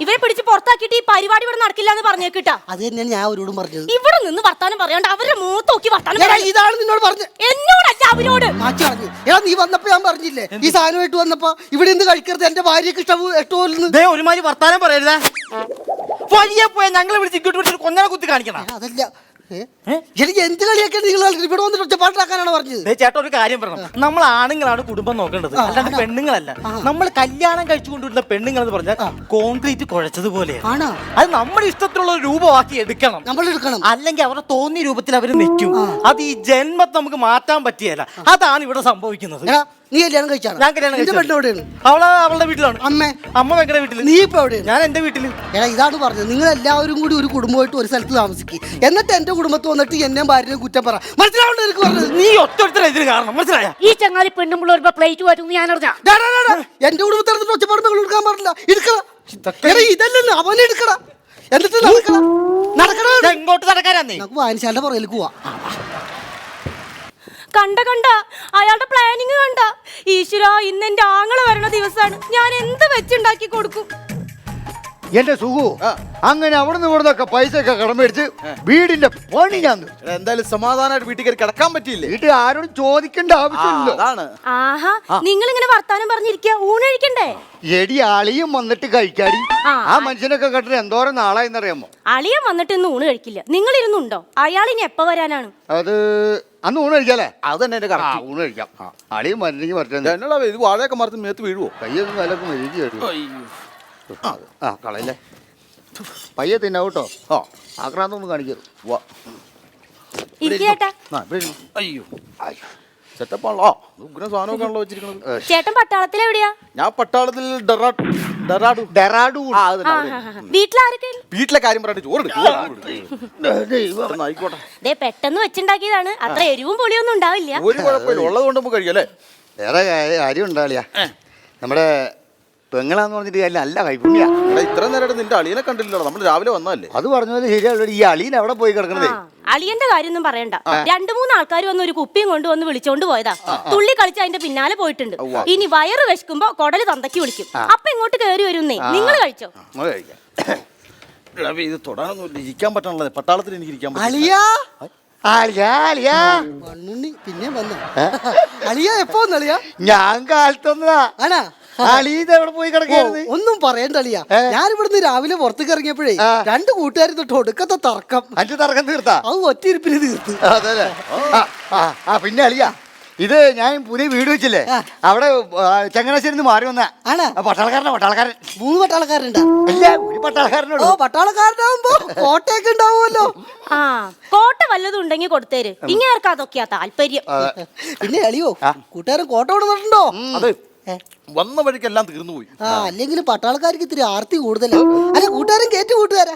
ഇവരെ പിടിച്ച് പുറത്താക്കിയിട്ട് ഈ പരിപാടി ഇവിടെ നടക്കില്ല എന്ന് പറഞ്ഞേക്കിട്ടാ. അത് തന്നെയാണ് ഞാൻ അവരോടും പറഞ്ഞത്. ഇവിടെ നിന്ന് വർത്താനം പറയാണ്ട് അവരുടെ മുഖത്ത് നോക്കി വർത്താനം. ഇതാണ് നിന്നോട് പറഞ്ഞത്. എന്നോടല്ല അവരോട്. നീ വന്നപ്പോ ഞാൻ പറഞ്ഞില്ലേ, ഈ സാധനമായിട്ട് വന്നപ്പോ ഇവിടെ നിന്ന് കഴിക്കരുത്, എന്റെ ഭാര്യക്ക് ഇഷ്ടമോ? ഒരുമാതിരി വർത്താനം പറയരുതേ. വഴിയെ പോയാ ഞങ്ങളെ വിളിച്ച് ഇങ്ങോട്ട് വിളിച്ചിട്ട് കൊഞ്ഞാ കുത്തി കാണിക്കണം. അതല്ല, എനിക്ക് എന്ത് കളിയൊക്കെ നിങ്ങൾ ഇവിടെ വന്നിട്ട് ഒച്ചപ്പാട്ടാക്കാനാണ് പറഞ്ഞത്. ചേട്ടാ ഒരു കാര്യം പറഞ്ഞു, നമ്മൾ ആണുങ്ങളാണ് കുടുംബം നോക്കേണ്ടത്, അല്ലാണ്ട് പെണ്ണുങ്ങളല്ല. നമ്മൾ കല്യാണം കഴിച്ചുകൊണ്ടിരുന്ന പെണ്ണുങ്ങൾ എന്ന് പറഞ്ഞാൽ കോൺക്രീറ്റ് കുഴച്ചതുപോലെയാണ്. അത് നമ്മുടെ ഇഷ്ടത്തിലുള്ള രൂപമാക്കി എടുക്കണം. നമ്മൾ എടുക്കണം, അല്ലെങ്കിൽ അവരുടെ തോന്നിയ രൂപത്തിൽ അവർ നിൽക്കും. അത് ഈ ജന്മത്തെ നമുക്ക് മാറ്റാൻ പറ്റിയല്ല. അതാണ് ഇവിടെ സംഭവിക്കുന്നത്. നീ കല്യാണം കഴിച്ചാണ്? ഞാൻ കല്യാണം കഴിച്ചു. അവളുടെ വീട്ടിലാണ്. അമ്മ ഭയങ്കര വീട്ടിൽ. നീ ഇപ്പൊ എവിടെയാണ്? ഞാൻ എന്റെ വീട്ടില്. ഇതാണ് പറഞ്ഞത്, നിങ്ങൾ എല്ലാവരും കൂടി ഒരു കുടുംബമായിട്ട് ഒരു സ്ഥലത്ത് താമസിക്കും. എന്നിട്ട് എന്റെ കുടുംബത്ത് വന്നിട്ട് എന്നെ ഭാര്യനെ കുറ്റം പറ. മനസ്സിലാവണ്ട എനിക്ക് പറഞ്ഞത്? നീ ഒറ്റ ഇതിന് കാരണം മനസ്സിലായ? ഈ ചങ്ങാതി പെണ്ണുമ്പോൾ ഒരു പ്ലേറ്റ് മാറ്റും ഞാൻ അറിഞ്ഞ. എന്റെ കുടുംബത്തിൽ ഒച്ചപ്പാട് എടുക്കാൻ പാടില്ല. ഇതല്ലല്ലോ അവനെടുക്കട. എന്നിട്ട് എങ്ങോട്ട് നടക്കാനാന്നേ? നമുക്ക് വായനശാലയുടെ പുറകിലേക്ക് പോവാ. കണ്ട അയാളുടെ പ്ലാനിങ് കണ്ട. ഈശ്വര, ഇന്ന് എന്റെ ആങ്ങളെ വരണ ദിവസമാണ്. ഞാൻ എന്ത് വെച്ചുണ്ടാക്കി കൊടുക്കും? എന്റെ സുഖു, അങ്ങനെ അവിടുന്ന് ഇവിടുന്നൊക്കെ പൈസ ഒക്കെ കടമേടിച്ച് വീടിന്റെ പണി ഞാൻ എന്തായാലും സമാധാനമായിട്ട് വീട്ടിൽ കയറി കിടക്കാൻ പറ്റിയില്ലേ? വീട്ടിൽ ആരോടും ചോദിക്കേണ്ട ആവശ്യമില്ല. ആഹാ, നിങ്ങൾ ഇങ്ങനെ വർത്താനം പറഞ്ഞിരിക്കുക, ഊണ് കഴിക്കണ്ടേ? എടി അളിയും വന്നിട്ട് കഴിക്കാടി. ആ മനുഷ്യനൊക്കെ കണ്ടിട്ട് എന്തോരം നാളായെന്നറിയാമോ? അളിയൻ വന്നിട്ട് ഇന്ന് ഊണ് കഴിക്കില്ല. നിങ്ങൾ ഇരുന്നുണ്ടോ? അയാൾ ഇനി എപ്പ വരാനാണ്? അത് അന്ന് ഊണ് കഴിക്കാല്ലേ? അത് തന്നെ എന്റെ ഊണ് കഴിക്കാം. അളിയും മരുന്നെങ്കിൽ മറ്റേ എന്നോടാ ഇത് വാഴയൊക്കെ മറത്ത് മേത്ത് വീഴുവോ? കയ്യൊക്കെ വിലക്കും എഴുതി കളയില്ലേ? പയ്യെ തിന്നാ കേട്ടോ. ആക്രാന്തൊന്നും കാണിക്കരുത്. അയ്യോ സെറ്റപ്പാണല്ലോ. ഉഗ്രം സാധനമൊക്കെ ആണല്ലോ വെച്ചിരിക്കുന്നത്. ചേട്ടൻ പട്ടാളത്തിൽ എവിടെയാ? ഞാൻ പട്ടാളത്തിൽ വീട്ടിലെ കാര്യം പറഞ്ഞിട്ട് ആയിക്കോട്ടെ. പെട്ടെന്ന് വെച്ചുണ്ടാക്കിയതാണ്, അത്ര എരിവും പുളിയൊന്നും ഉണ്ടാവില്ല. ഒരു കുഴപ്പമില്ല, ഉള്ളത് കൊണ്ട് നമുക്ക് കഴിയല്ലേ. വേറെ കാര്യം ഉണ്ടാളിയാ, നമ്മുടെ പെങ്ങളാന്ന് പറഞ്ഞിട്ട് നല്ല കൈപ്പുണ്യാ. ഇത്ര നേരം നിന്റെ അളിയനെ കണ്ടില്ലല്ലോ, നമ്മൾ രാവിലെ വന്നല്ലേ. അത് പറഞ്ഞ പോലെ ശരിയാവില്ല. ഈ അളിയൻ അവിടെ പോയി കിടക്കണതേ. അളിയന്റെ കാര്യമൊന്നും പറയണ്ട. 2-3 ആൾക്കാർ വന്ന് ഒരു കുപ്പിയും കൊണ്ടുവന്ന് വിളിച്ചോണ്ട് പോയതാ. തുള്ളി കളിച്ച് അതിന്റെ പിന്നാലെ പോയിട്ടുണ്ട്. ഇനി വയറ് വിശക്കുമ്പോ കൊടല് തന്തയ്ക്ക് വിളിക്കും. അപ്പൊ ഇങ്ങോട്ട് കയറി വരുന്നേ. നിങ്ങൾ കഴിച്ചോ? ഇത് തൊടാനൊന്നും ഇരിക്കാൻ പറ്റണല്ലോ. പട്ടാളത്തിൽ എനിക്ക് ഇരിക്കാൻ പിന്നെ വന്നു. അളിയ എപ്പോ വന്നളിയാ? ഞാൻ കാലത്തൊന്നതാ. ആണാ? എവിടെ പോയി കിടക്കായിരുന്നു? ഒന്നും പറയണ്ട അളിയാ. ഞാൻ ഇവിടുന്ന് രാവിലെ പുറത്തേക്ക് ഇറങ്ങിയപ്പോഴേ 2 കൂട്ടുകാരും തൊട്ട് ഒടുക്കത്തെ തർക്കം. തർക്കം തീർത്താ? അത് ഒറ്റയിരിപ്പിന് തീർത്ത്. അതല്ലേ? പിന്നെ അളിയാ, ഇത് ഞാൻ പുതിയ വീട് വെച്ചില്ലേ അവിടെ ചങ്ങനാശ്ശേരി മാറി വന്ന ആണ് പട്ടാളക്കാരനാ പട്ടാളക്കാരൻ 3 പട്ടാളക്കാരുണ്ടാ ഇല്ല ഒരു പട്ടാളക്കാരനോട് പട്ടാളക്കാരനാവുമ്പോ കോട്ടയൊക്കെ ഉണ്ടാവുമല്ലോ ആ കോട്ട വല്ലതും ഉണ്ടെങ്കിൽ കൊടുത്തേര് ഇങ്ങേർക്ക് അതൊക്കെയാ താല്പര്യം. പിന്നെ അളിയോ കൂട്ടുകാരൻ കോട്ട കൊടുത്തിട്ടുണ്ടോ? അതെ വന്ന വഴിക്കെല്ലാം തീർന്നു പോയി. അല്ലെങ്കിൽ പട്ടാളക്കാർക്ക് ഇത്തിരി ആർത്തി കൂടുതലാ. അല്ല കൂട്ടുകാരൻ കേറ്റു കൂട്ടുകാരാ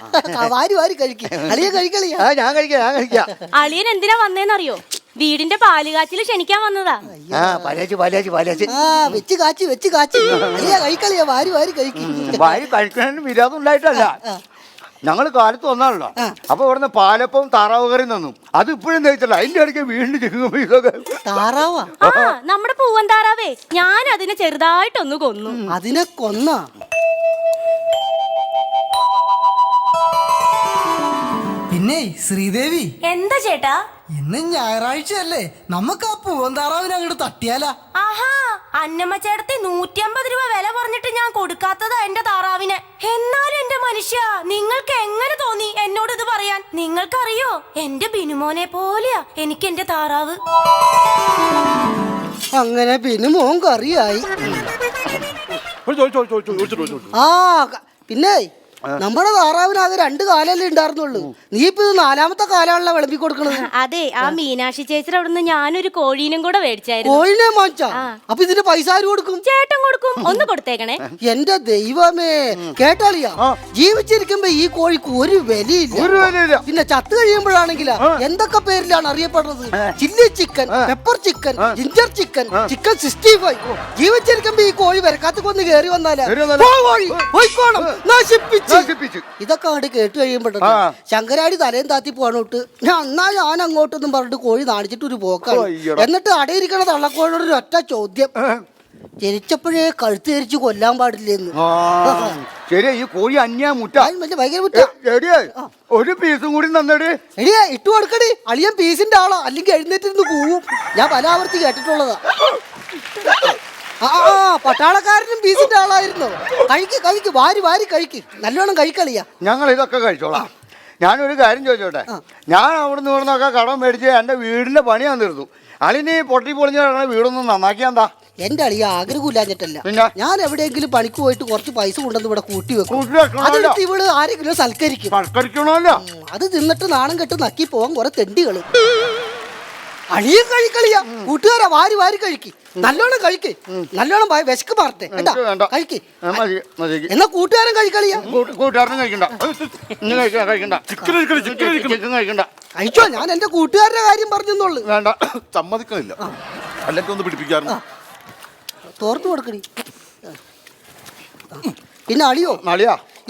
വാരി വാരി കഴിക്കും. അളിയെ കഴിക്കളിയാ. ഞാൻ കഴിക്കാം. അളിയൻ എന്തിനാ വന്നേന്നറിയോ? വീടിന്റെ പാലുകാച്ചില് ക്ഷണിക്കാൻ വന്നതാ. വെച്ച് കാച്ചി അളിയ കഴിക്കളിയാ വാരി വാരി കഴിക്കും. വാരി കഴിക്കണതിന് വിരോധം ഉണ്ടായിട്ടല്ല, ഞങ്ങള് കാലത്ത് വന്നാണല്ലോ. അപ്പൊ ഇവിടുന്ന് പാലപ്പവും താറാവ് കറി തന്നു. അത് ഇപ്പോഴും തയ്ച്ചല്ല, അതിന്റെ ഇടയ്ക്ക് വീണ്ടും താറാവാ നമ്മുടെ പൂവൻ താറാവേ. ഞാൻ അതിനെ ചെറുതായിട്ടൊന്ന് കൊന്നു. അതിനെ കൊന്ന പിന്നെ ശ്രീദേവി എന്താ ചേട്ടാ? ഇന്ന് ഞായറാഴ്ചയല്ലേ, നമുക്ക് ആ പൂവൻ താറാവിനെ അങ്ങോട്ട് തട്ടിയാലാ? ആഹാ, അന്നമ്മ ചേട്ടത്തി 150 രൂപ വില പറഞ്ഞിട്ട് ഞാൻ കൊടുക്കാത്തതാ എന്റെ താറാവിനെ. എന്നാലും എന്റെ മനുഷ്യ, നിങ്ങൾക്ക് എങ്ങനെ തോന്നി എന്നോട് ഇത് പറയാൻ? നിങ്ങൾക്കറിയോ, എന്റെ ബിനുമോനെ പോലെയാ എനിക്ക് എന്റെ താറാവ്. അങ്ങനെ ബിനുമോൻ കറിയായി. പിന്നെ നമ്മുടെ താറാവിനാകെ 2 കാലല്ലേ ഉണ്ടായിരുന്നുള്ളൂ. നീ ഇപ്പൊ ഇത് 4ാമത്തെ കാലാണല്ലോ വിളമ്പി കൊടുക്കണത്. അതെ, ആ മീനാക്ഷി ചേച്ചി അവിടുന്ന് ഞാനൊരു കോഴീനും കൂടെ മേടിച്ചായിരുന്നു. കോഴിനെ വാങ്ങിച്ചാ? അപ്പൊ ഇതിന്റെ പൈസ ആര് കൊടുക്കും? ചേട്ടൻ കൊടുക്കും. ഒന്ന് കൊടുത്തേക്കണേ. എന്റെ ദൈവമേ, കേട്ടാളിയാ, ജീവിച്ചിരിക്കുമ്പോ ഈ കോഴിക്ക് ഒരു വിലയില്ല. പിന്നെ ചത്തു കഴിയുമ്പോഴാണെങ്കിലാ എന്തൊക്കെ പേരിലാണ് അറിയപ്പെടുന്നത്? Chilli chicken, pepper chicken, ginger chicken, chicken 65. ജീവിച്ചിരിക്കുമ്പോ ഈ കോഴി വരക്കാത്ത കൊന്ന് കയറി വന്നാലാ ഇതൊക്കെ അങ്ങോട്ട് കേട്ട് കഴിയുമ്പോഴേ ശങ്കരാടി തലയും താത്തി പോകണോട്ട് ഞാൻ അങ്ങോട്ടൊന്നും പറഞ്ഞിട്ട് കോഴി നാണിച്ചിട്ട് ഒരു പോക്കാണ്. എന്നിട്ട് അടയിരിക്കണ തള്ളക്കോഴിനോട് ഒരു ഒറ്റ ചോദ്യം, ജനിച്ചപ്പോഴേ കഴുത്ത് ധരിച്ച് കൊല്ലാൻ പാടില്ലെന്ന്. ശരി, ഈ കോഴി അന്യാ മുറ്റ ഭയങ്കര മുറ്റ. ഒരു പീസും കൂടി തന്നടി. എടിയാ ഇട്ടു കൊടുക്കടി. അളിയൻ പീസിന്റെ ആളോ, അല്ലെങ്കിൽ എഴുന്നേറ്റിരുന്ന് കൂവും. ഞാൻ പല ആവർത്തി കേട്ടിട്ടുള്ളതാ. പട്ടാളക്കാരനും പീസിന്റെ ആളായിരുന്നു. കഴിക്ക് വാരി വാരി കഴിക്ക്, നല്ലോണം കഴിക്കളിയാ. ഞങ്ങൾ ഇതൊക്കെ കഴിച്ചോളാം. ഞാനൊരു കാര്യം ചോദിച്ചോട്ടെ, ഞാൻ അവിടുന്ന് ഇവിടുന്നൊക്കെ കടം മേടിച്ച് എന്റെ വീടിന്റെ പണിയാൻ തീർത്തു. അളിനി പൊട്ടി പൊളിഞ്ഞ വീടൊന്നും നന്നാക്കിയാ എന്താ? എന്റെ അളിയ ആഗ്രഹമില്ലാഞ്ഞിട്ടല്ല, ഞാൻ എവിടെയെങ്കിലും പണിക്ക് പോയിട്ട് കുറച്ച് പൈസ കൊണ്ടുവന്ന് ഇവിടെ കൂട്ടി വെക്കും. അതെടുത്ത് ഇവള് ആരെങ്കിലും സൽക്കരിക്കണമല്ലോ. അത് തിന്നിട്ട് നാണം കെട്ട് നക്കി പോവാൻ കുറെ തെണ്ടികള്. അളിയും കഴിക്കളിയാ. കൂട്ടുകാരാ, വാരി വാരി കഴിക്ക്, നല്ലോണം കഴിക്ക്, നല്ലോണം വിശക്ക് മാറട്ടെ കഴിക്ക്. എന്നാ കൂട്ടുകാരൻ കഴിക്കളിയാ. കൂട്ടുകാരനും കഴിക്കണ്ട. കഴിച്ചോ, ഞാൻ എന്റെ കൂട്ടുകാരുടെ കാര്യം പറഞ്ഞെന്നുള്ളു. വേണ്ട, സമ്മതിക്കണില്ല. അല്ലെങ്കിൽ ഒന്ന് പിടിപ്പിക്കാറുണ്ട്. തോർത്തു കൊടുക്കണി. പിന്നെ അളിയോ,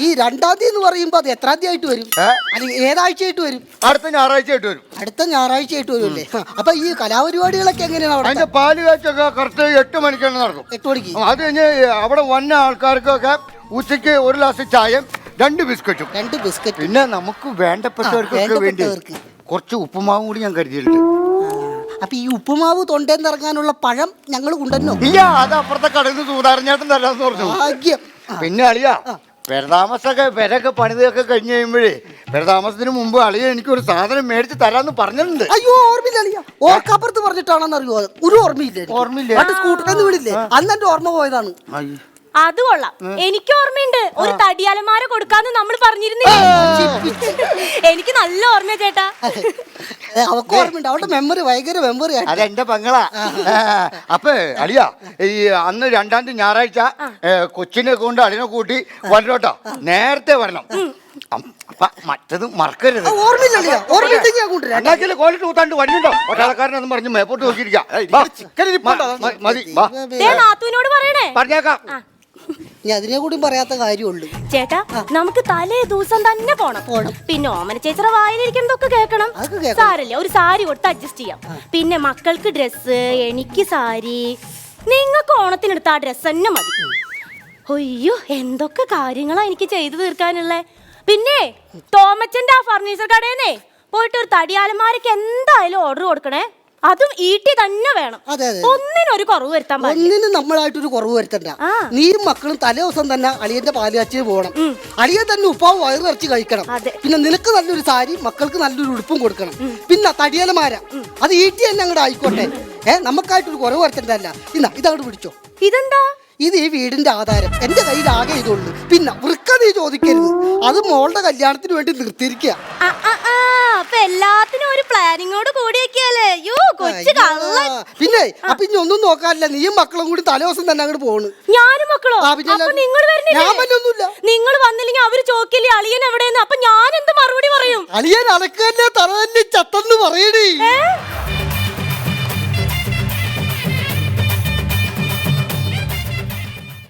ഈ 2-ാം തീയതി എന്ന് പറയുമ്പോ അത് എത്രാം തീയതി ആയിട്ട് വരും? അല്ലെങ്കിൽ ഏതാഴ്ചയായിട്ട് വരും? അടുത്ത ഞായറാഴ്ചയായിട്ട് വരും. അടുത്ത ഞായറാഴ്ചയായിട്ട് വരുമല്ലേ? അപ്പൊ ഈ കലാപരിപാടികളൊക്കെ എങ്ങനെയാണ്? അതിന്റെ പാല് കാച്ചൊക്കെ കറക്റ്റ് 8 മണിക്കാണ് നടക്കും. 8 മണിക്ക്. അത് കഴിഞ്ഞ് അവിടെ വന്ന ആൾക്കാർക്കൊക്കെ ഉച്ചയ്ക്ക് 1 ഗ്ലാസ് ചായയും 2 ബിസ്ക്കറ്റും. 2 ബിസ്ക്കറ്റ്. പിന്നെ നമുക്ക് വേണ്ടപ്പെട്ടവർക്കൊക്കെ വേണ്ടി കുറച്ച് ഉപ്പുമാവും കൂടി ഞാൻ കരുതിയിട്ടുണ്ട്. അപ്പൊ ഈ ഉപ്പുമാവ് തൊണ്ടേന്ന് ഇറങ്ങാനുള്ള പഴം ഞങ്ങൾ കൊണ്ടുവന്നോ? ഇല്ല, അത് അപ്പുറത്തെ കടയിൽ നിന്ന് സൂതാരഞ്ഞാട്ടം തരാന്ന് പറഞ്ഞു. ഭാഗ്യം. പിന്നെ അളിയാ, പെരതാമസൊക്കെ പെരൊക്കെ പണിതൊക്കെ കഴിഞ്ഞ് കഴിയുമ്പോഴേ പെരതാമസത്തിന് മുമ്പ് അളിയ എനിക്കൊരു സാധനം മേടിച്ച് തരാന്ന് പറഞ്ഞിട്ടുണ്ട്. അയ്യോ, ഓർമ്മയില്ല അളിയ. ഓർക്കാപ്പുറത്ത് പറഞ്ഞിട്ടാണെന്ന് അറിയോ? ഒരു ഓർമ്മയില്ല. സ്കൂട്ടറിൽ വിടില്ലേ, അന്ന് എന്റെ ഓർമ്മ പോയതാണ്. അത് കൊള്ളാം, എനിക്ക് ഓർമ്മയുണ്ട്. ഒരു തടിയാലമാര കൊടുക്കാന്ന് നമ്മൾ പറഞ്ഞിരുന്നില്ലേ? എനിക്ക് നല്ല ഓർമ്മ ചേട്ടാ. അവക്ക് ഓർമ്മയുണ്ട്, അവളുടെ മെമ്മറി ഭയങ്കര മെമ്മറി. അതെന്റെ പെങ്ങളാ. അപ്പൊ അളിയാ, ഈ അന്ന് 2-ാം തീയതി ഞായറാഴ്ച കൊച്ചിനെ കൊണ്ട് അളിനെ കൂട്ടി വരണോട്ടോ. നേരത്തെ വരണം. മറ്റത് മറക്കരുത്. കോലിട്ട് കൂത്താണ്ട് വന്നിട്ടോ ഒരാൾക്കാരനെന്ന് പറഞ്ഞ് മേപ്പോട്ട് നോക്കിയിരിക്കാം. പറഞ്ഞേക്കാം. ഇനി അതിനെ കൂടി പറയാത്ത കാര്യമുള്ളൂ. ചേട്ടാ, നമുക്ക് തലേ ദിവസം തന്നെ പോണം. പിന്നെ ഓമന ചേച്ചിയുടെ വായിലിരിക്കുന്നതൊക്കെ കേൾക്കണം. സാരല്ല, ഒരു സാരി കൊടുത്ത് അഡ്ജസ്റ്റ് ചെയ്യാം. പിന്നെ മക്കൾക്ക് ഡ്രസ്സ്, എനിക്ക് സാരി, നിങ്ങൾക്ക് ഓണത്തിനെടുത്ത ആ ഡ്രസ്സ് തന്നെ മതി. അയ്യോ, എന്തൊക്കെ കാര്യങ്ങളാ എനിക്ക് ചെയ്തു തീർക്കാനുള്ളേ. പിന്നെ തോമച്ചന്റെ ആ ഫർണിച്ചർ കടേന്നേ പോയിട്ട് ഒരു തടിയാലമാരക്ക് എന്തായാലും ഓർഡർ കൊടുക്കണേ. അതും ഈട്ടി തന്നെ വേണം. ഒന്നിനൊരു കുറവ് വരുത്താൻ പാടില്ല. ഒന്നിനും നമ്മളായിട്ടൊരു കുറവ് വരുത്തണ്ട. നീയും മക്കളും തലേ ദിവസം തന്നെ അളിയന്റെ പാലുകാച്ചിന് പോകണം. അളിയൻ തന്നെ ഉപ്പാവ് വയറിറച്ചി കഴിക്കണം. പിന്നെ നിനക്ക് നല്ലൊരു സാരി, മക്കൾക്ക് നല്ലൊരു ഉടുപ്പും കൊടുക്കണം. പിന്നെ തടിയലമാര അത് ഈട്ടി തന്നെ അങ്ങോട്ട് ആയിക്കോട്ടെ. നമുക്കായിട്ടൊരു കുറവ് വരുത്തേണ്ടതല്ല. ഇതങ്ങോട്ട് പിടിച്ചോ. ഇതെന്താ? ഇത് ഈ വീടിന്റെ ആധാരം. എന്റെ കയ്യിൽ ആകെ ഇതുള്ളൂ. പിന്നെ വൃക്ക നീ ചോദിക്കരുത്. അത് മോളുടെ കല്യാണത്തിന് വേണ്ടി നിർത്തിയിരിക്കുക. അപ്പൊ എല്ലാത്തിനും ഒരു പ്ലാനിങ്ങോട് കൂടിയൊക്കെയല്ലേ? കൊച്ചു കള്ളൻ. പിന്നെ അപ്പൊ ഇനി ഒന്നും നോക്കാനില്ല. നീയും മക്കളും കൂടി തലേദിവസം തന്നെ അങ്ങോട്ട് പോണ്. ഞാനും മക്കളോ? നിങ്ങൾ നിങ്ങൾ വന്നില്ലെങ്കിൽ അവര് ചോക്കില്ലേ അളിയൻ എവിടെയെന്ന്. അപ്പൊ ഞാൻ എന്ത് മറുപടി പറയും? അളിയൻ അനക്കല്ലേ തറ തന്നെ ചത്തെന്ന് പറയണേ.